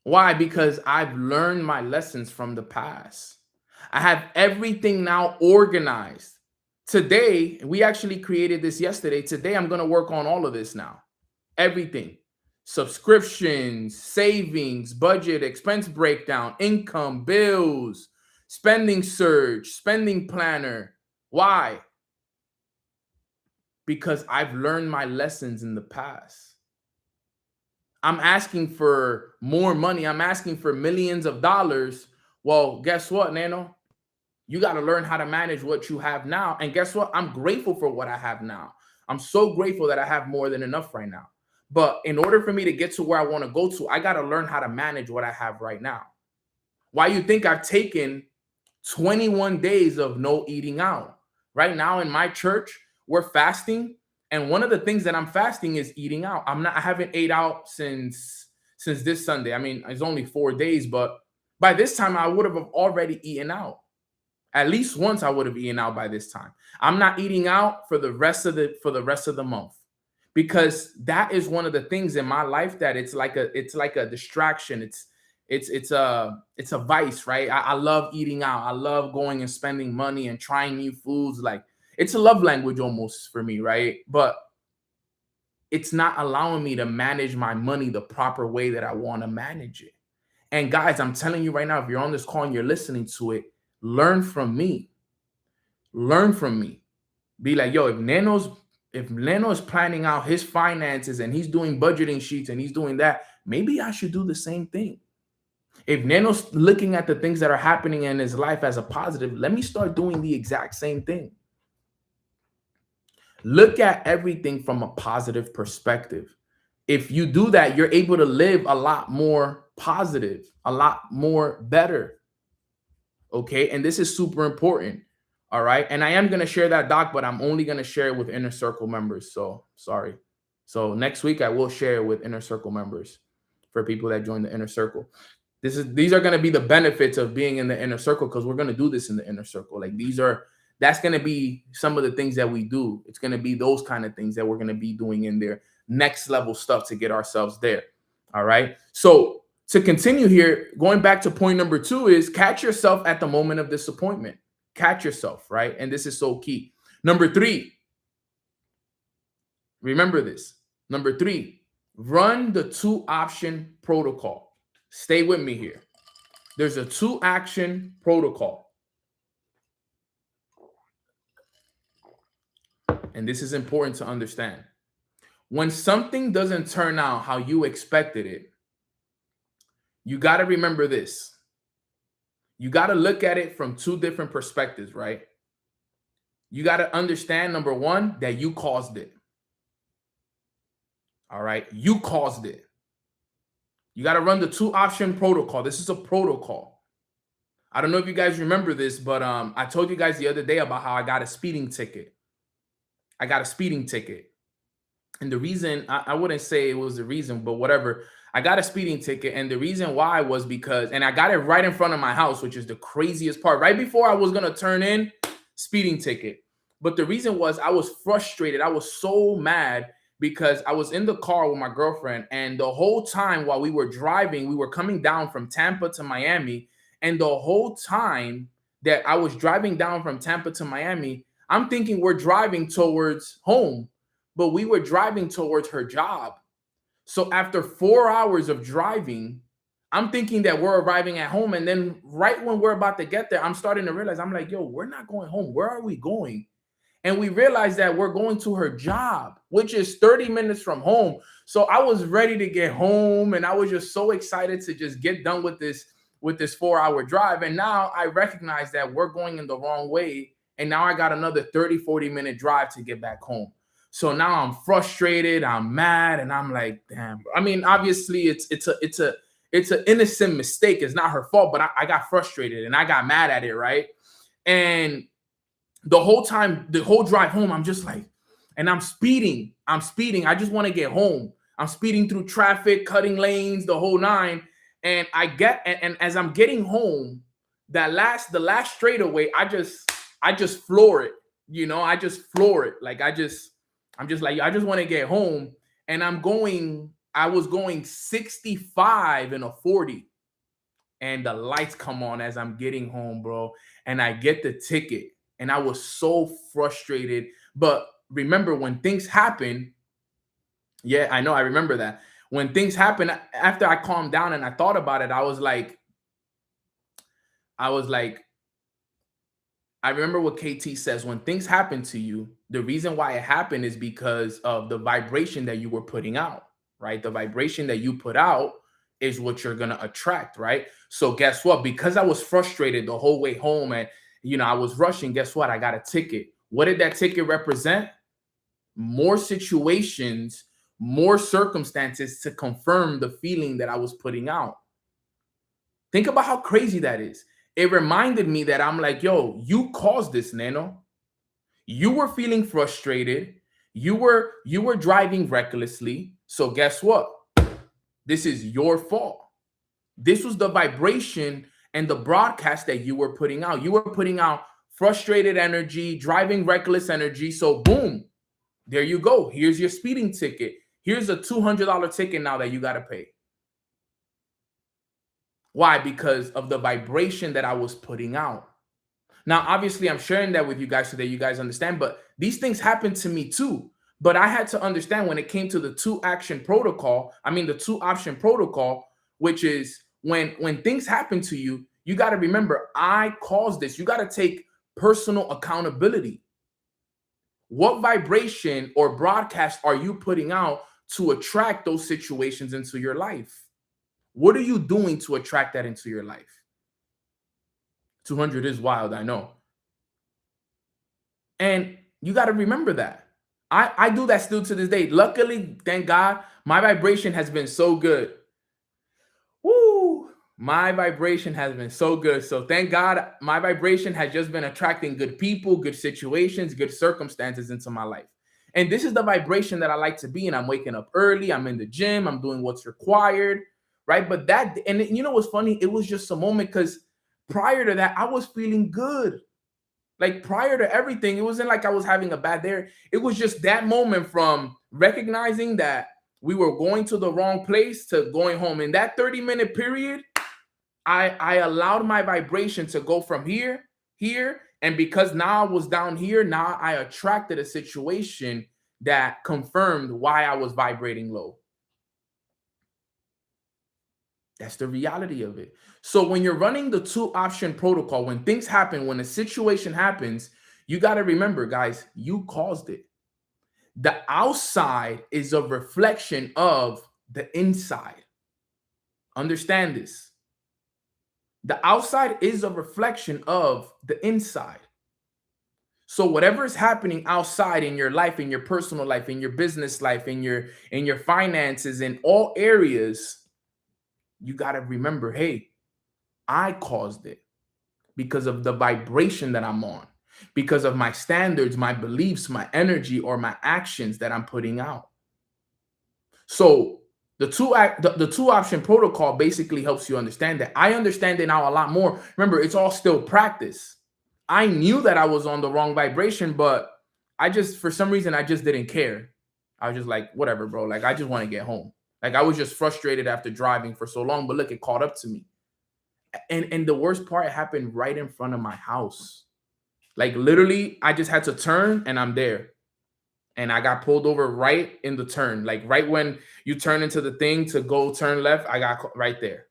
Why? Because I've learned my lessons from the past. I have everything now organized. Today, we actually created this yesterday. Today, I'm going to work on all of this now. Everything. Subscriptions, savings, budget, expense breakdown, income, bills, spending surge, spending planner. Why? Because I've learned my lessons in the past. I'm asking for more money. I'm asking for millions of dollars. Well, guess what, Nano? You got to learn how to manage what you have now. And guess what? I'm grateful for what I have now. I'm so grateful that I have more than enough right now. But in order for me to get to where I want to go to, I got to learn how to manage what I have right now. Why you think I've taken 21 days of no eating out? Right now in my church, we're fasting. And one of the things that I'm fasting is eating out. I haven't ate out since this Sunday. I mean, it's only 4 days, but by this time I would have already eaten out. At least once I would have eaten out by this time. I'm not eating out for the rest of the month, because that is one of the things in my life that it's like a distraction. It's a vice, right? I love eating out. I love going and spending money and trying new foods. Like, it's a love language almost for me, right? But it's not allowing me to manage my money the proper way that I want to manage it. And guys, I'm telling you right now, if you're on this call and you're listening to it, learn from me. Learn from me. Be like, yo, if Neno is planning out his finances and he's doing budgeting sheets and he's doing that, maybe I should do the same thing. If Neno's looking at the things that are happening in his life as a positive, let me start doing the exact same thing. Look at everything from a positive perspective. If you do that, you're able to live a lot more positive, a lot more better. Okay. And this is super important. All right. And I am going to share that doc, but I'm only going to share it with Inner Circle members. So sorry. So next week I will share it with Inner Circle members for people that join the Inner Circle. These are going to be the benefits of being in the Inner Circle, because we're going to do this in the Inner Circle. Like, that's going to be some of the things that we do. It's going to be those kind of things that we're going to be doing in there. Next level stuff to get ourselves there. All right. So to continue here, going back to point number 2 is catch yourself at the moment of disappointment. Catch yourself, right? And this is so key. Number 3, remember this. Number 3, run the 2-option protocol. Stay with me here. There's a 2-action protocol. And this is important to understand. When something doesn't turn out how you expected it, you got to remember this. You got to look at it from 2 different perspectives, right? You got to understand, number 1, that you caused it. All right. You caused it. You got to run the 2-option protocol. This is a protocol. I don't know if you guys remember this, but I told you guys the other day about how I got a speeding ticket. I got a speeding ticket. And the reason, I wouldn't say it was the reason, but whatever. I got a speeding ticket. And the reason why was because, and I got it right in front of my house, which is the craziest part. Right before I was going to turn in, speeding ticket. But the reason was I was frustrated. I was so mad because I was in the car with my girlfriend. And the whole time while we were driving, we were coming down from Tampa to Miami. And the whole time that I was driving down from Tampa to Miami, I'm thinking we're driving towards home, but we were driving towards her job. So after 4 hours of driving, I'm thinking that we're arriving at home. And then right when we're about to get there, I'm starting to realize, I'm like, yo, we're not going home. Where are we going? And we realized that we're going to her job, which is 30 minutes from home. So I was ready to get home. And I was just so excited to just get done with this 4-hour drive. And now I recognize that we're going in the wrong way. And now I got another 30, 40-minute drive to get back home. So now I'm frustrated, I'm mad, and I'm like, damn. I mean, obviously it's an innocent mistake. It's not her fault, but I got frustrated and I got mad at it, right? And the whole time, the whole drive home, I'm just like, and I'm speeding. I just want to get home. I'm speeding through traffic, cutting lanes, the whole 9. And and as I'm getting home, the last straightaway, I just floor it. You know, I just floor it. Like I'm just like, I just want to get home. And I was going 65 in a 40. And the lights come on as I'm getting home, bro. And I get the ticket. And I was so frustrated. But remember, when things happen, yeah, I know, I remember that. When things happen, after I calmed down and I thought about it, I was like, I remember what KT says, when things happen to you, the reason why it happened is because of the vibration that you were putting out, right? The vibration that you put out is what you're going to attract, right? So guess what? Because I was frustrated the whole way home and, I was rushing, guess what? I got a ticket. What did that ticket represent? More situations, more circumstances to confirm the feeling that I was putting out. Think about how crazy that is. It reminded me that I'm like, yo, you caused this, Nano. You were feeling frustrated. You were driving recklessly. So guess what? This is your fault. This was the vibration and the broadcast that you were putting out. You were putting out frustrated energy, driving reckless energy. So boom, there you go. Here's your speeding ticket. Here's a $200 ticket now that you got to pay. Why? Because of the vibration that I was putting out. Now, obviously, I'm sharing that with you guys so that you guys understand, but these things happen to me too. But I had to understand when it came to the two option protocol, which is when things happen to you, you got to remember, I caused this. You got to take personal accountability. What vibration or broadcast are you putting out to attract those situations into your life? What are you doing to attract that into your life? 200 is wild, I know. And you got to remember that. I do that still to this day. Luckily, thank God, my vibration has been so good. Woo! My vibration has been so good. So thank God, my vibration has just been attracting good people, good situations, good circumstances into my life. And this is the vibration that I like to be in. I'm waking up early. I'm in the gym. I'm doing what's required, right? But that, and you know what's funny? It was just a moment because prior to that, I was feeling good. Like prior to everything, it wasn't like I was having a bad day. It was just that moment from recognizing that we were going to the wrong place to going home. In that 30-minute period, I allowed my vibration to go from here, and because now I was down here, now I attracted a situation that confirmed why I was vibrating low. That's the reality of it. So when you're running the two option protocol, when things happen, when a situation happens, you got to remember, guys, you caused it. The outside is a reflection of the inside. Understand this. The outside is a reflection of the inside. So whatever is happening outside in your life, in your personal life, in your business life, in your finances, in all areas, you got to remember, hey, I caused it because of the vibration that I'm on, because of my standards, my beliefs, my energy, or my actions that I'm putting out. So the two option protocol basically helps you understand that. I understand it now a lot more. Remember, it's all still practice. I knew that I was on the wrong vibration, but for some reason, I just didn't care. I was just like, whatever, bro. Like, I just want to get home. Like, I was just frustrated after driving for so long, but look, it caught up to me. And the worst part, it happened right in front of my house. Like, literally, I just had to turn and I'm there. And I got pulled over right in the turn. Like, right when you turn into the thing to go turn left, I got right there.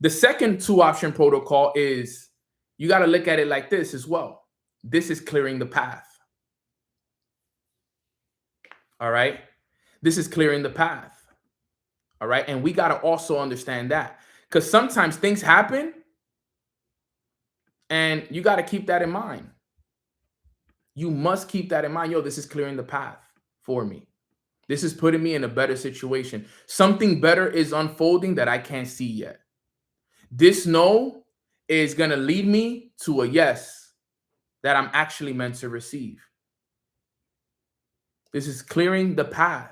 The second two option protocol is you got to look at it like this as well. This is clearing the path. All right. This is clearing the path. All right. And we got to also understand that because sometimes things happen and you got to keep that in mind. You must keep that in mind. Yo, this is clearing the path for me. This is putting me in a better situation. Something better is unfolding that I can't see yet. This no is going to lead me to a yes that I'm actually meant to receive. This is clearing the path.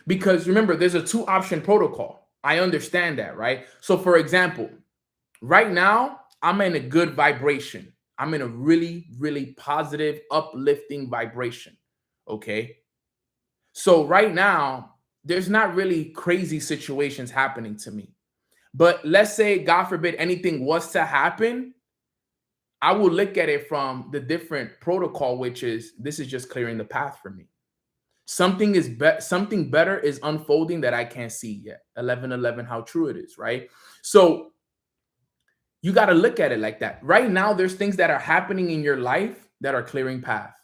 Because remember, there's a two option protocol. I understand that, right? So for example, right now, I'm in a good vibration. I'm in a really, really positive, uplifting vibration. Okay. So right now, there's not really crazy situations happening to me. But let's say, God forbid, anything was to happen, I will look at it from the different protocol, which is this is just clearing the path for me. Something better is unfolding that I can't see yet. 11:11, how true it is, right? So you got to look at it like that. Right now, there's things that are happening in your life that are clearing path.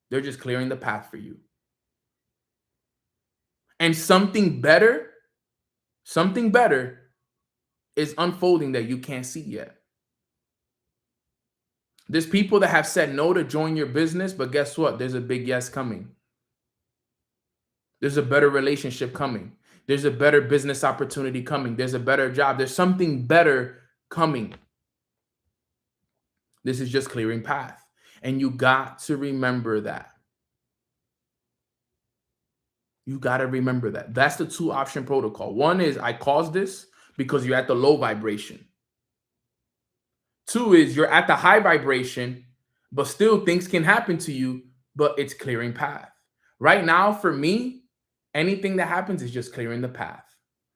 They're just clearing the path for you. And something better is unfolding that you can't see yet. There's people that have said no to join your business, but guess what? There's a big yes coming. There's a better relationship coming. There's a better business opportunity coming. There's a better job. There's something better coming. This is just clearing path. And you got to remember that. You got to remember that. That's the 2-option protocol. One is I caused this because you're at the low vibration. 2 is you're at the high vibration, but still things can happen to you, but it's clearing path. Right now, for me, anything that happens is just clearing the path.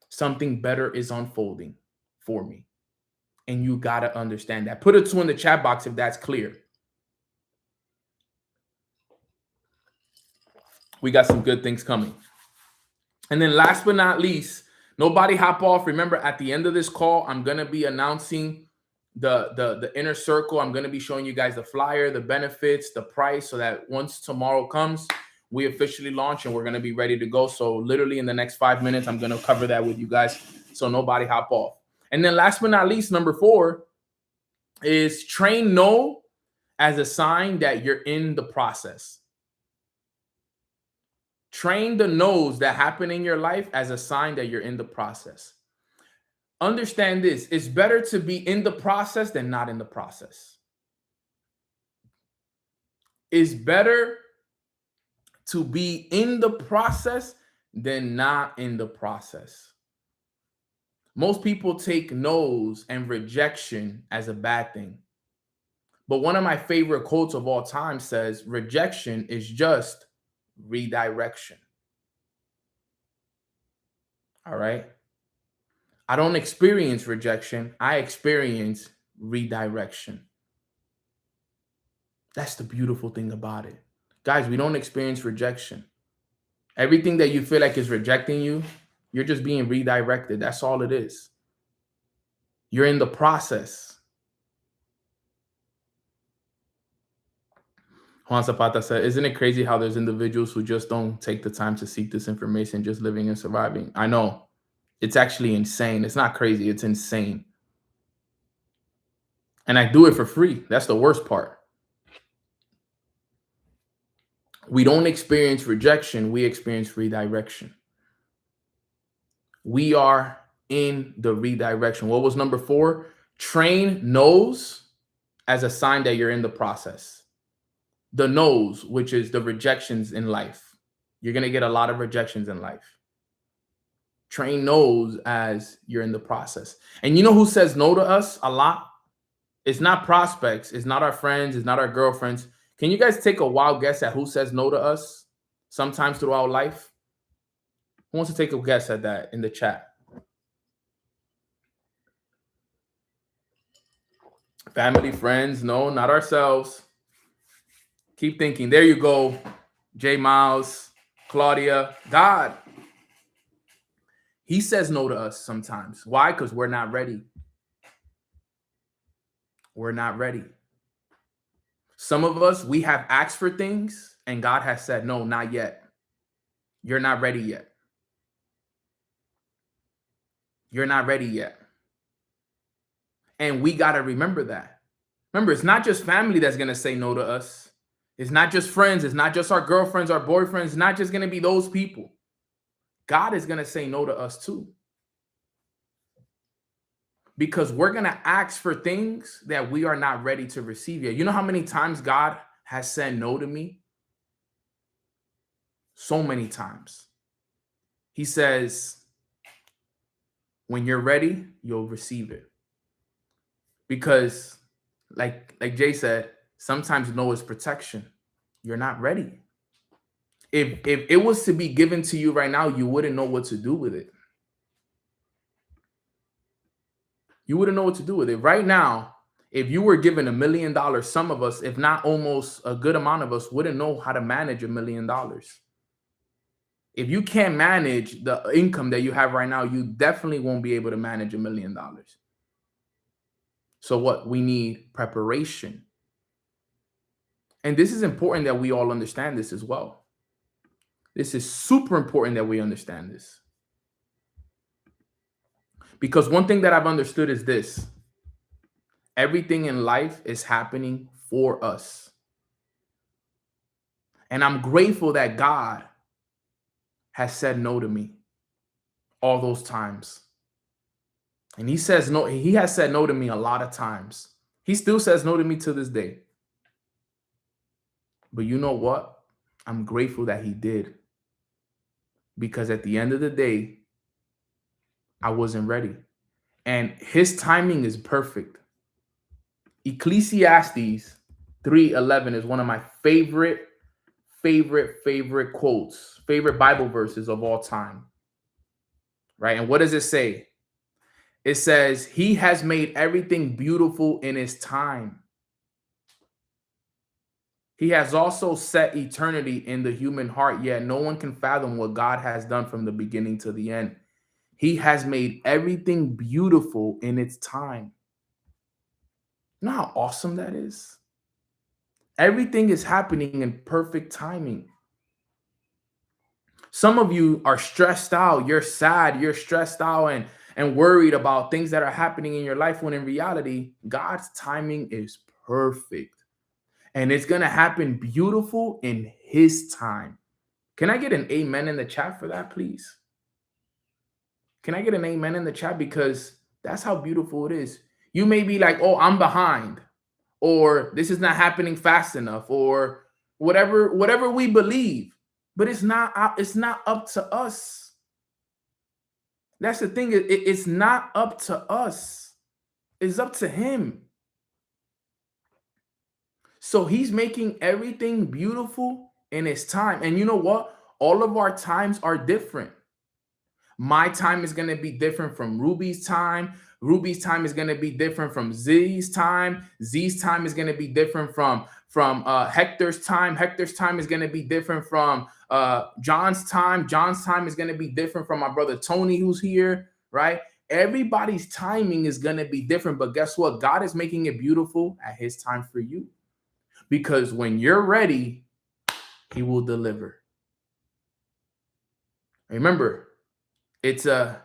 Something better is unfolding for me. And you got to understand that. Put a 2 in the chat box if that's clear. We got some good things coming. And then last but not least, nobody hop off. Remember, at the end of this call, I'm going to be announcing the inner circle. I'm going to be showing you guys the flyer, the benefits, the price, so that once tomorrow comes, we officially launch and we're going to be ready to go. So literally in the next 5 minutes, I'm going to cover that with you guys. So nobody hop off. And then last but not least, number 4 is train no as a sign that you're in the process. Train the no's that happen in your life as a sign that you're in the process. Understand this. It's better to be in the process than not in the process. It's better to be in the process than not in the process. Most people take no's and rejection as a bad thing. But one of my favorite quotes of all time says, rejection is just redirection. All right. I don't experience rejection. I experience redirection. That's the beautiful thing about it. Guys, we don't experience rejection. Everything that you feel like is rejecting you, you're just being redirected. That's all it is. You're in the process. Juan Zapata said, isn't it crazy how there's individuals who just don't take the time to seek this information, just living and surviving? I know. It's actually insane. It's not crazy. It's insane. And I do it for free. That's the worst part. We don't experience rejection. We experience redirection. We are in the redirection. What was number 4? Train no's as a sign that you're in the process. The no's, which is the rejections in life. You're going to get a lot of rejections in life. Train no's as you're in the process. And you know who says no to us a lot? It's not prospects. It's not our friends. It's not our girlfriends. Can you guys take a wild guess at who says no to us sometimes throughout life? Who wants to take a guess at that in the chat? Family, friends, no, not ourselves. Keep thinking. There you go. J Miles, Claudia, God. He says no to us sometimes. Why? Because we're not ready. We're not ready. Some of us, we have asked for things and God has said, no, not yet. You're not ready yet. You're not ready yet. And we got to remember that. Remember, it's not just family that's going to say no to us. It's not just friends. It's not just our girlfriends, our boyfriends. It's not just going to be those people. God is going to say no to us too. Because we're going to ask for things that we are not ready to receive yet. You know how many times God has said no to me? So many times. He says, when you're ready, you'll receive it. Because like Jay said, sometimes no is protection. You're not ready. If it was to be given to you right now, you wouldn't know what to do with it. You wouldn't know what to do with it. Right now, if you were given $1 million, some of us, if not almost a good amount of us, wouldn't know how to manage $1 million. If you can't manage the income that you have right now, you definitely won't be able to manage $1 million. So what? We need preparation. And this is important that we all understand this as well. This is super important that we understand this. Because one thing that I've understood is this. Everything in life is happening for us. And I'm grateful that God has said no to me. all those times. And he says no, he has said no to me a lot of times. He still says no to me to this day. But you know what? I'm grateful that he did. Because at the end of the day, I wasn't ready. And his timing is perfect. Ecclesiastes 3:11 is one of my favorite quotes, favorite Bible verses of all time. Right? And what does it say? It says, he has made everything beautiful in his time. He has also set eternity in the human heart, yet no one can fathom what God has done from the beginning to the end. He has made everything beautiful in its time. You know how awesome that is? Everything is happening in perfect timing. Some of you are stressed out, you're sad, you're stressed out and worried about things that are happening in your life, when in reality, God's timing is perfect. And it's going to happen beautiful in his time. Can I get an amen in the chat for that, please? Can I get an amen in the chat? Because that's how beautiful it is. You may be like, oh, I'm behind, or this is not happening fast enough, or whatever we believe, but it's not up to us. That's the thing. It's not up to us. It's up to him. So he's making everything beautiful in his time. And you know what? All of our times are different. My time is going to be different from Ruby's time. Ruby's time is going to be different from Z's time. Z's time is going to be different from Hector's time. Hector's time is going to be different from John's time. John's time is going to be different from my brother Tony, who's here, right? Everybody's timing is going to be different. But guess what? God is making it beautiful at his time for you. Because when you're ready, he will deliver. Remember, it's an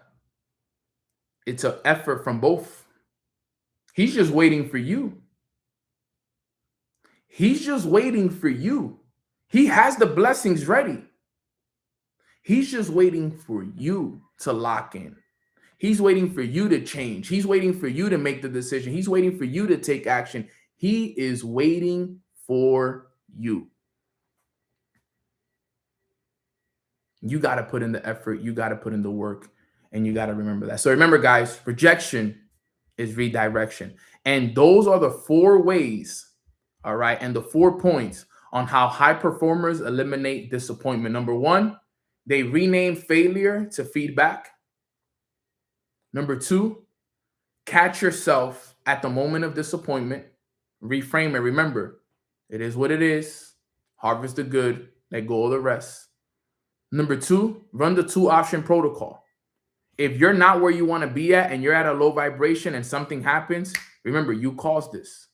effort from both. He's just waiting for you. He's just waiting for you. He has the blessings ready. He's just waiting for you to lock in. He's waiting for you to change. He's waiting for you to make the decision. He's waiting for you to take action. He is waiting for you. You got to put in the effort. You got to put in the work. And you got to remember that. So remember, guys, rejection is redirection. And those are the 4 ways, all right, and the 4 points on how high performers eliminate disappointment. Number 1, they rename failure to feedback. Number 2, catch yourself at the moment of disappointment. Reframe it. Remember, it is what it is. Harvest the good, let go of the rest. Number 2, run the 2-option protocol. If you're not where you want to be at and you're at a low vibration and something happens, remember, you caused this.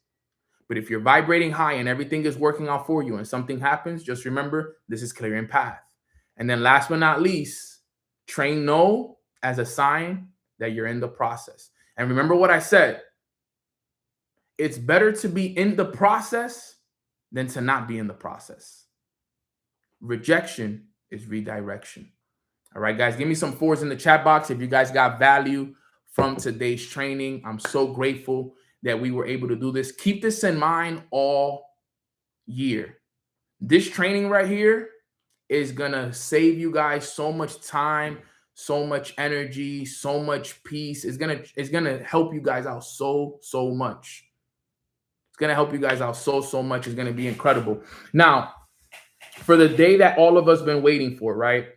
But if you're vibrating high and everything is working out for you and something happens, just remember, this is clearing path. And then last but not least, train no as a sign that you're in the process. And remember what I said. It's better to be in the process than to not be in the process. Rejection is redirection. All right, guys, give me some 4s in the chat box if you guys got value from today's training. I'm so grateful that we were able to do this. Keep this in mind all year. This training right here is going to save you guys so much time, so much energy, so much peace. It's going to help you guys out so much. It's going to help you guys out so much. It's going to be incredible. Now, for the day that all of us been waiting for, right?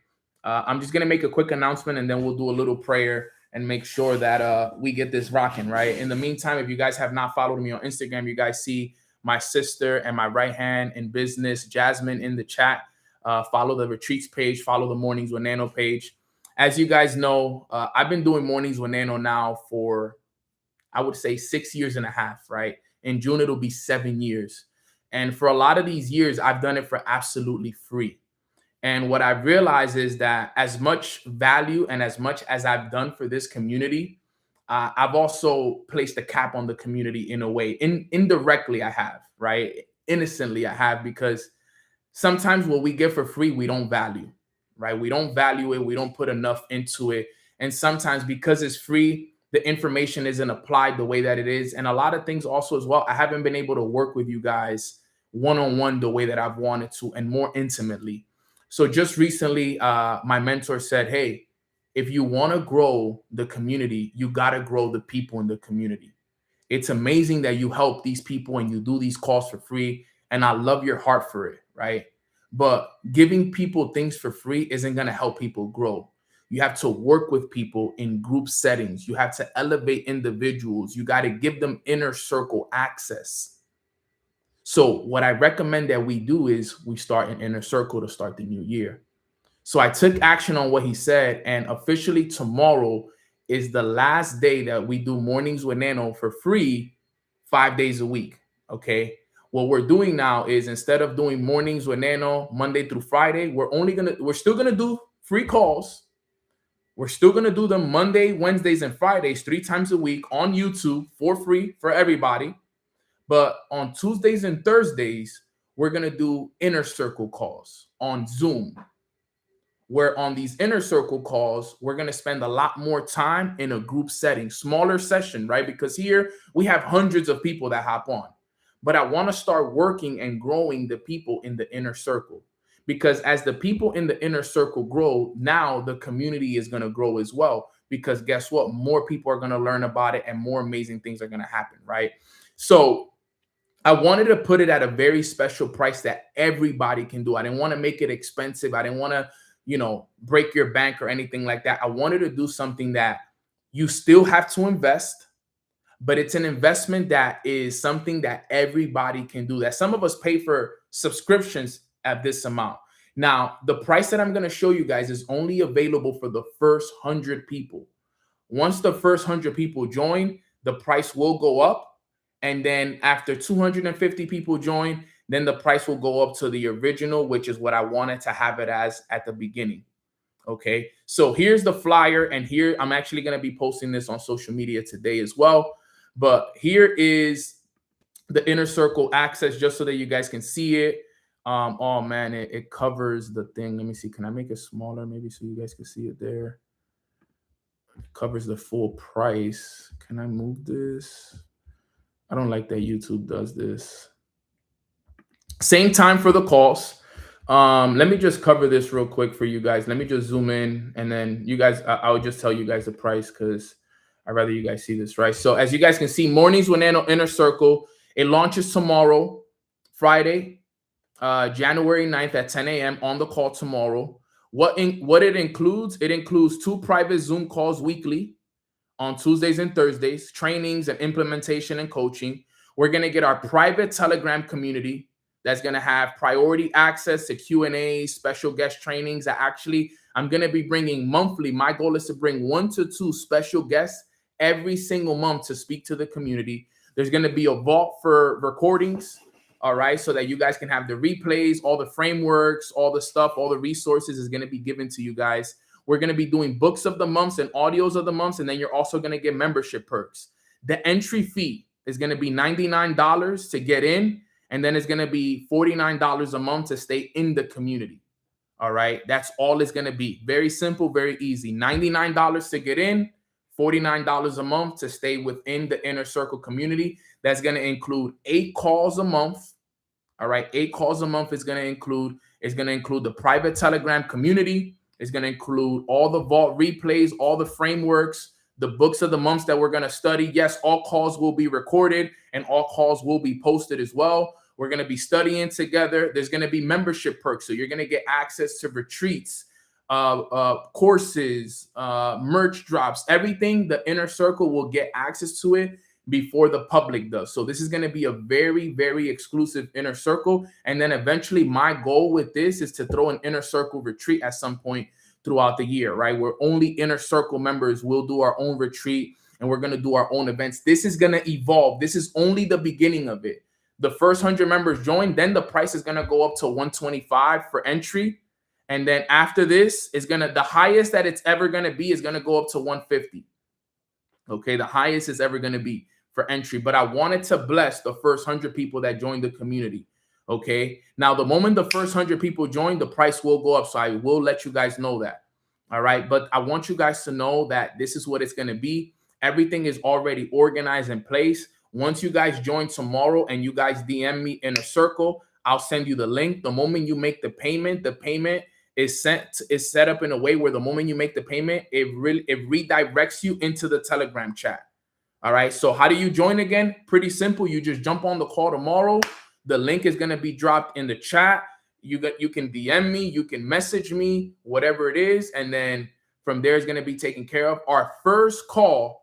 I'm just going to make a quick announcement and then we'll do a little prayer and make sure that we get this rocking, right? In the meantime, if you guys have not followed me on Instagram, you guys see my sister and my right hand in business, Jasmine, in the chat. Follow the retreats page, follow the Mornings with Nano page. As you guys know, I've been doing Mornings with Nano now for, I would say, 6.5 years, right? In June, it'll be 7 years. And for a lot of these years, I've done it for absolutely free. And what I've realized is that as much value and as much as I've done for this community, I've also placed a cap on the community in a way. Indirectly, I have, right? Innocently, I have, because sometimes what we get for free, we don't value, right? We don't value it. We don't put enough into it. And sometimes because it's free, the information isn't applied the way that it is. And a lot of things also as well, I haven't been able to work with you guys one-on-one the way that I've wanted to and more intimately. So just recently, my mentor said, hey, if you want to grow the community, you got to grow the people in the community. It's amazing that you help these people and you do these calls for free. And I love your heart for it, right? But giving people things for free isn't going to help people grow. You have to work with people in group settings. You have to elevate individuals. You got to give them inner circle access. So what I recommend that we do is we start an inner circle to start the new year. So I took action on what he said, and officially tomorrow is the last day that we do Mornings with Nano for free 5 days a week. Okay. What we're doing now is instead of doing Mornings with Nano Monday through Friday, we're still gonna do free calls. We're still gonna do them Monday, Wednesdays, and Fridays 3 times a week on YouTube for free for everybody. But on Tuesdays and Thursdays, we're gonna do inner circle calls on Zoom, where on these inner circle calls, we're going to spend a lot more time in a group setting, smaller session, right? Because here we have hundreds of people that hop on. But I want to start working and growing the people in the inner circle, because as the people in the inner circle grow, now the community is going to grow as well. Because guess what? More people are going to learn about it and more amazing things are going to happen, right? So I wanted to put it at a very special price that everybody can do. I didn't want to make it expensive. I didn't want to break your bank or anything like that. I wanted to do something that you still have to invest, but it's an investment that is something that everybody can do. That some of us pay for subscriptions at this amount. Now, the price that I'm going to show you guys is only available for the first 100 people. Once the first 100 people join, the price will go up. And then after 250 people join, then the price will go up to the original, which is what I wanted to have it as at the beginning. Okay, so here's the flyer, and here I'm actually going to be posting this on social media today as well. But here is the inner circle access, just so that you guys can see it. Oh man, it covers the thing. Let me see. Can I make it smaller maybe so you guys can see it there? It covers the full price. Can I move this? I don't like that YouTube does this. Same time for the calls. Let me just cover this real quick for you guys. Let me just zoom in, and then you guys, I'll just tell you guys the price because I'd rather you guys see this, right? So as you guys can see, Mornings with Nano Inner Circle, it launches tomorrow, Friday, January 9th at 10 a.m. on the call tomorrow. What it includes 2 private Zoom calls weekly on Tuesdays and Thursdays, trainings and implementation and coaching. We're going to get our private Telegram community that's going to have priority access to Q&A, special guest trainings. I'm going to be bringing monthly. My goal is to bring 1 to 2 special guests every single month to speak to the community. There's going to be a vault for recordings, all right, so that you guys can have the replays, all the frameworks, all the stuff, all the resources is going to be given to you guys. We're going to be doing books of the months and audios of the months, and then you're also going to get membership perks. The entry fee is going to be $99 to get in, and then it's going to be $49 a month to stay in the community. All right, that's all it's going to be. Very simple, very easy. $99 to get in, $49 a month to stay within the Inner Circle community. That's going to include 8 calls a month. All right, 8 calls a month is going to include. It's going to include the private Telegram community. It's going to include all the vault replays, all the frameworks, the books of the months that we're going to study. Yes, all calls will be recorded and all calls will be posted as well. We're going to be studying together. There's going to be membership perks. So you're going to get access to retreats, courses, merch drops, everything. The Inner Circle will get access to it before the public does. So this is going to be a very, very exclusive Inner Circle. And then eventually my goal with this is to throw an Inner Circle retreat at some point throughout the year, right? Where only Inner Circle members will do our own retreat and we're going to do our own events. This is going to evolve. This is only the beginning of it. The first 100 members join, then the price is going to go up to $125 for entry. And then after this is the highest that it's ever going to be is going to go up to $150. Okay. The highest it's ever going to be for entry, but I wanted to bless the first 100 people that joined the community. Okay. Now, the moment the first 100 people join, the price will go up. So I will let you guys know that. All right. But I want you guys to know that this is what it's going to be. Everything is already organized in place. Once you guys join tomorrow and you guys DM me in a circle, I'll send you the link. The moment you make the payment is set up in a way where the moment you make the payment, it redirects you into the Telegram chat. All right. So how do you join again? Pretty simple. You just jump on the call tomorrow. The link is going to be dropped in the chat. You can DM me, you can message me, whatever it is, and then from there is going to be taken care of. Our first call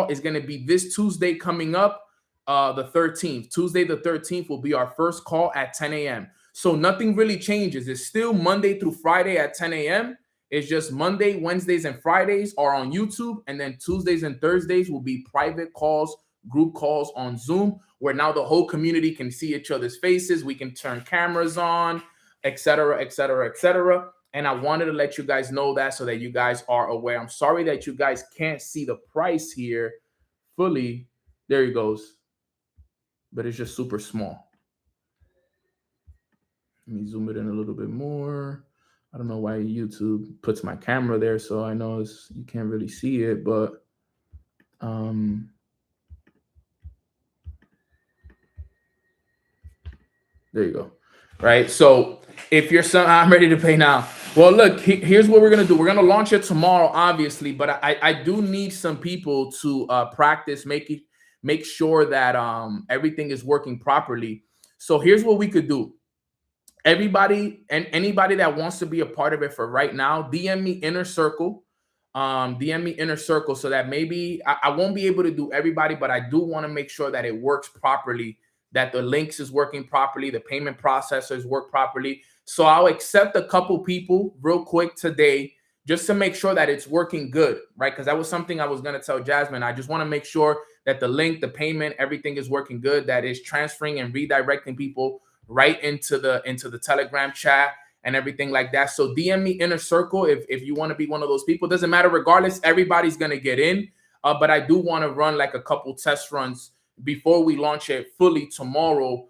is going to be this Tuesday coming up, the 13th. Tuesday the 13th will be our first call at 10 a.m. So nothing really changes. It's still Monday through Friday at 10 a.m. It's just Monday, Wednesdays, and Fridays are on YouTube, and then Tuesdays and Thursdays will be private calls, group calls on Zoom, where now the whole community can see each other's faces. We can turn cameras on, etc., etc., etc. And I wanted to let you guys know that so that you guys are aware. I'm sorry that you guys can't see the price here fully. There he goes. But it's just super small. Let me zoom it in a little bit more. I don't know why YouTube puts my camera there, so I know you can't really see it, but there you go. Right. So if you're I'm ready to pay now. Well, look, here's what we're going to do. We're going to launch it tomorrow, obviously, but I do need some people to practice, make sure that everything is working properly. So here's what we could do. Everybody and anybody that wants to be a part of it for right now, DM me Inner Circle. DM me Inner Circle so that maybe I won't be able to do everybody, but I do want to make sure that it works properly, that the links is working properly, the payment processors work properly. So I'll accept a couple people real quick today just to make sure that it's working good, right? Because that was something I was going to tell Jasmine. I just want to make sure that the link, the payment, everything is working good, that is transferring and redirecting people right into the Telegram chat and everything like that. So DM me Inner Circle if you want to be one of those people. Doesn't matter. Regardless, everybody's going to get in. But I do want to run like a couple test runs before we launch it fully tomorrow,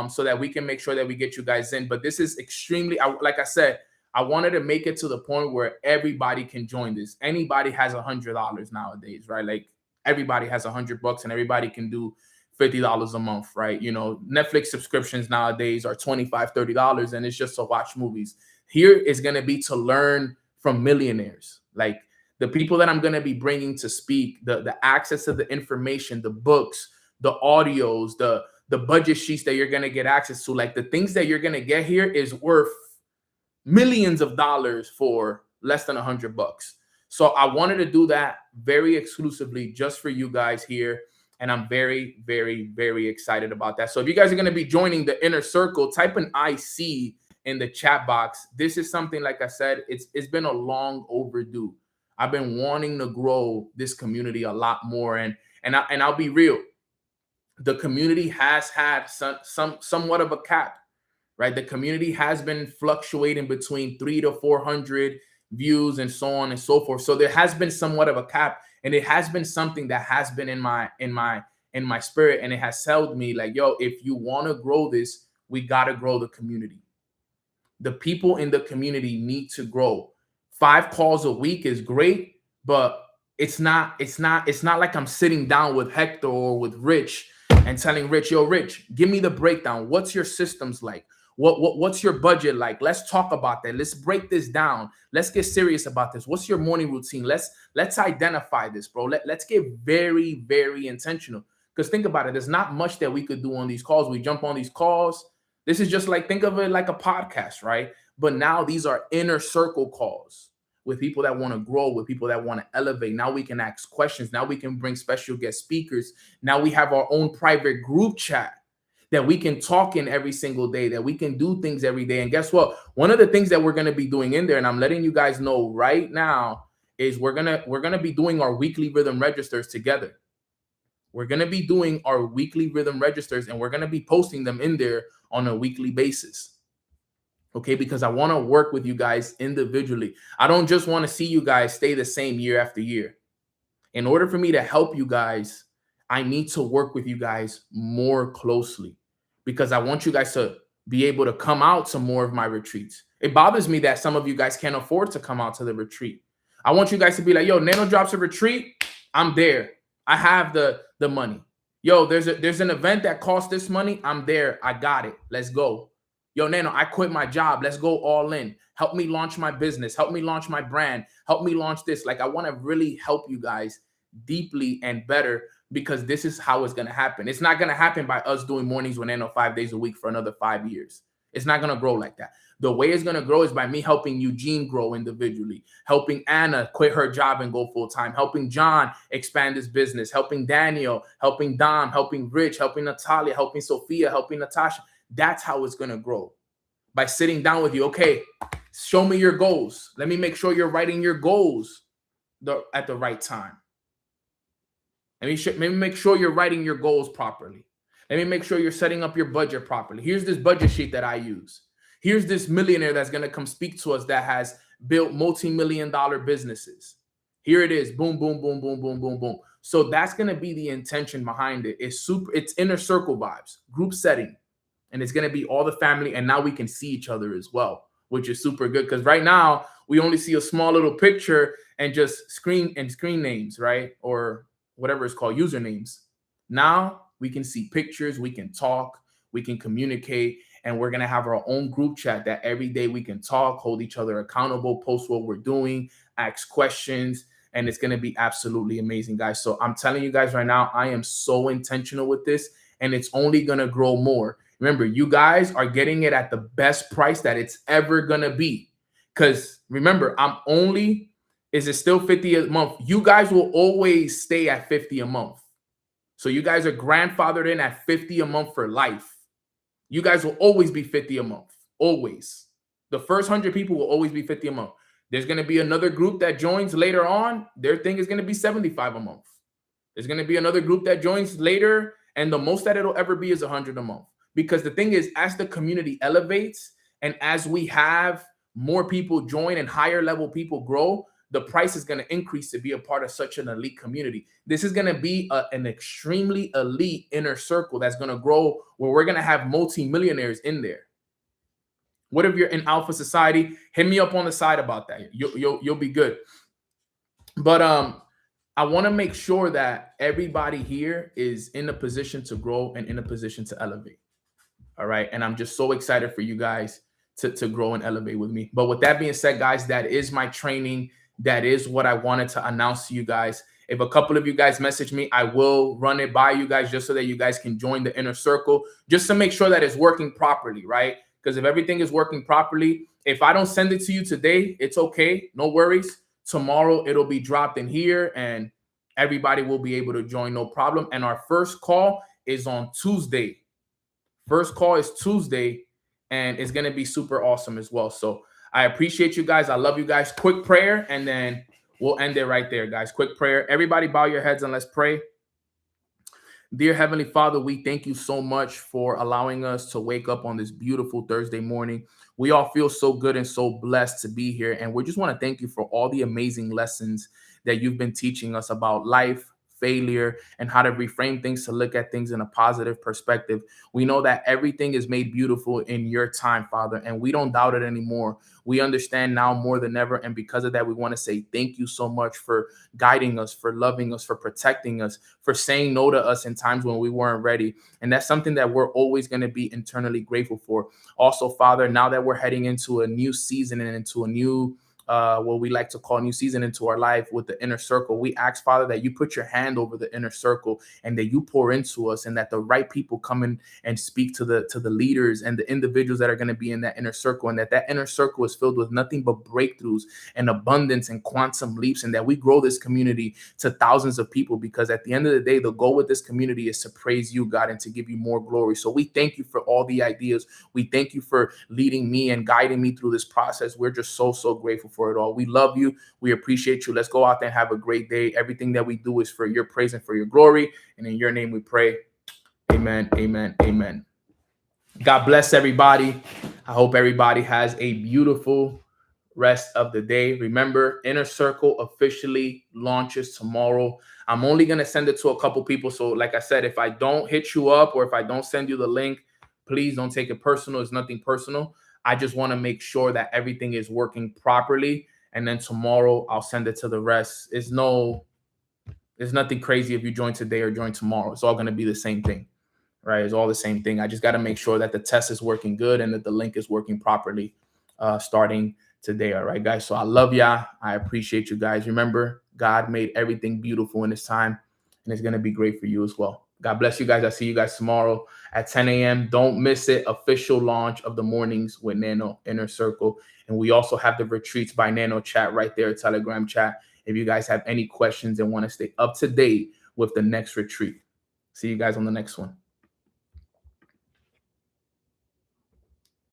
so that we can make sure that we get you guys in. But this is extremely, like I said, I wanted to make it to the point where everybody can join this. Anybody has $100 nowadays, right? Like everybody has $100 and everybody can do $50 a month, right? You know, Netflix subscriptions nowadays are $25, $30, and it's just to watch movies. Here is going to be to learn from millionaires, like the people that I'm going to be bringing to speak, the access to the information, the books, the audios, the budget sheets that you're going to get access to. Like the things that you're going to get here is worth millions of dollars for less than $100. So I wanted to do that very exclusively just for you guys here. And I'm very, very, very excited about that. So if you guys are going to be joining the Inner Circle, type an IC in the chat box. This is something, like I said, it's been a long overdue. I've been wanting to grow this community a lot more. And I'll be real. The community has had somewhat of a cap, right? The community has been fluctuating between 300 to 400 views and so on and so forth. So there has been somewhat of a cap. And it has been something that has been in my spirit, and it has told me like, yo, if you want to grow this, we got to grow the community. The people in the community need to grow. 5 calls a week is great, but it's not like I'm sitting down with Hector or with Rich and telling Rich, yo, Rich, give me the breakdown. What's your systems like? What's your budget like? Let's talk about that. Let's break this down. Let's get serious about this. What's your morning routine? Let's identify this, bro. Let's get very, very intentional. Because think about it. There's not much that we could do on these calls. We jump on these calls. This is just like, think of it like a podcast, right? But now these are Inner Circle calls with people that want to grow, with people that want to elevate. Now we can ask questions. Now we can bring special guest speakers. Now we have our own private group chat that we can talk in every single day, that we can do things every day. And guess what? One of the things that we're going to be doing in there, and I'm letting you guys know right now, is we're going to be doing our weekly rhythm registers together. We're going to be doing our weekly rhythm registers, and we're going to be posting them in there on a weekly basis. Okay, because I want to work with you guys individually. I don't just want to see you guys stay the same year after year. In order for me to help you guys, I need to work with you guys more closely, because I want you guys to be able to come out to more of my retreats. It bothers me that some of you guys can't afford to come out to the retreat. I want you guys to be like, yo, Nano drops a retreat, I'm there. I have the money. Yo, there's an event that costs this money, I'm there. I got it. Let's go. Yo, Nano, I quit my job. Let's go all in. Help me launch my business. Help me launch my brand. Help me launch this. Like, I want to really help you guys deeply and better, because this is how it's going to happen. It's not going to happen by us doing mornings with Nano 5 days a week for another 5 years. It's not going to grow like that. The way it's going to grow is by me helping Eugene grow individually, helping Anna quit her job and go full time, helping John expand his business, helping Daniel, helping Dom, helping Rich, helping Natalia, helping Sophia, helping Natasha. That's how it's going to grow. By sitting down with you. Okay, show me your goals. Let me make sure you're writing your goals at the right time. Let me make sure you're writing your goals properly. Let me make sure you're setting up your budget properly. Here's this budget sheet that I use. Here's this millionaire that's going to come speak to us that has built multi-million-dollar businesses. Here it is. Boom, boom, boom, boom, boom, boom, boom. So that's going to be the intention behind it. It's inner circle vibes, group setting. And it's going to be all the family. And now we can see each other as well, which is super good. Because right now we only see a small little picture and just screen names, right? Or whatever it's called, usernames. Now we can see pictures, we can talk, we can communicate, and we're going to have our own group chat that every day we can talk, hold each other accountable, post what we're doing, ask questions, and it's going to be absolutely amazing, guys. So I'm telling you guys right now, I am so intentional with this, and it's only going to grow more. Remember, you guys are getting it at the best price that it's ever going to be. Because remember, is it still $50 a month? You guys will always stay at $50 a month. So you guys are grandfathered in at $50 a month for life. You guys will always be $50 a month. Always. The first 100 people will always be $50 a month. There's going to be another group that joins later on. Their thing is going to be $75 a month. There's going to be another group that joins later, and the most that it'll ever be is $100 a month. Because the thing is, as the community elevates and as we have more people join and higher level people grow, the price is going to increase to be a part of such an elite community. This is going to be an extremely elite inner circle that's going to grow, where we're going to have multi-millionaires in there. What if you're in Alpha Society? Hit me up on the side about that. You'll be good. But I want to make sure that everybody here is in a position to grow and in a position to elevate. All right. And I'm just so excited for you guys to grow and elevate with me. But with that being said, guys, that is my training. That is what I wanted to announce to you guys. If a couple of you guys message me, I will run it by you guys just so that you guys can join the inner circle, just to make sure that it's working properly, right? Because if everything is working properly, if I don't send it to you today, it's okay. No worries. Tomorrow it'll be dropped in here and everybody will be able to join, no problem. And our first call is on Tuesday. First call is Tuesday, and it's going to be super awesome as well. So I appreciate you guys. I love you guys. Quick prayer, and then we'll end it right there, guys. Quick prayer. Everybody bow your heads and let's pray. Dear Heavenly Father, we thank you so much for allowing us to wake up on this beautiful Thursday morning. We all feel so good and so blessed to be here. And we just want to thank you for all the amazing lessons that you've been teaching us about life, failure, and how to reframe things to look at things in a positive perspective. We know that everything is made beautiful in your time, Father, and we don't doubt it anymore. We understand now more than ever. And because of that, we want to say thank you so much for guiding us, for loving us, for protecting us, for saying no to us in times when we weren't ready. And that's something that we're always going to be internally grateful for. Also, Father, now that we're heading into a new season and into a new what we like to call new season into our life with the inner circle, we ask, Father, that you put your hand over the inner circle and that you pour into us, and that the right people come in and speak to the leaders and the individuals that are going to be in that inner circle, and that inner circle is filled with nothing but breakthroughs and abundance and quantum leaps, and that we grow this community to thousands of people, because at the end of the day, the goal with this community is to praise you, God, and to give you more glory. So we thank you for all the ideas. We thank you for leading me and guiding me through this process. We're just so grateful for it all. We love you. We appreciate you. Let's go out there and have a great day. Everything that we do is for your praise and for your glory. And in your name we pray. Amen. Amen. Amen. God bless everybody. I hope everybody has a beautiful rest of the day. Remember, Inner Circle officially launches tomorrow. I'm only going to send it to a couple people. So like I said, if I don't hit you up or if I don't send you the link, Please don't take it personal. It's nothing personal. I just want to make sure that everything is working properly. And then tomorrow I'll send it to the rest. There's nothing crazy if you join today or join tomorrow. It's all going to be the same thing, right? It's all the same thing. I just got to make sure that the test is working good and that the link is working properly starting today. All right, guys. So I love y'all. I appreciate you guys. Remember, God made everything beautiful in His time, and it's going to be great for you as well. God bless you guys. I'll see you guys tomorrow at 10 a.m. Don't miss it. Official launch of the mornings with Nano Inner Circle. And we also have the retreats by Nano chat right there, Telegram chat. If you guys have any questions and want to stay up to date with the next retreat. See you guys on the next one.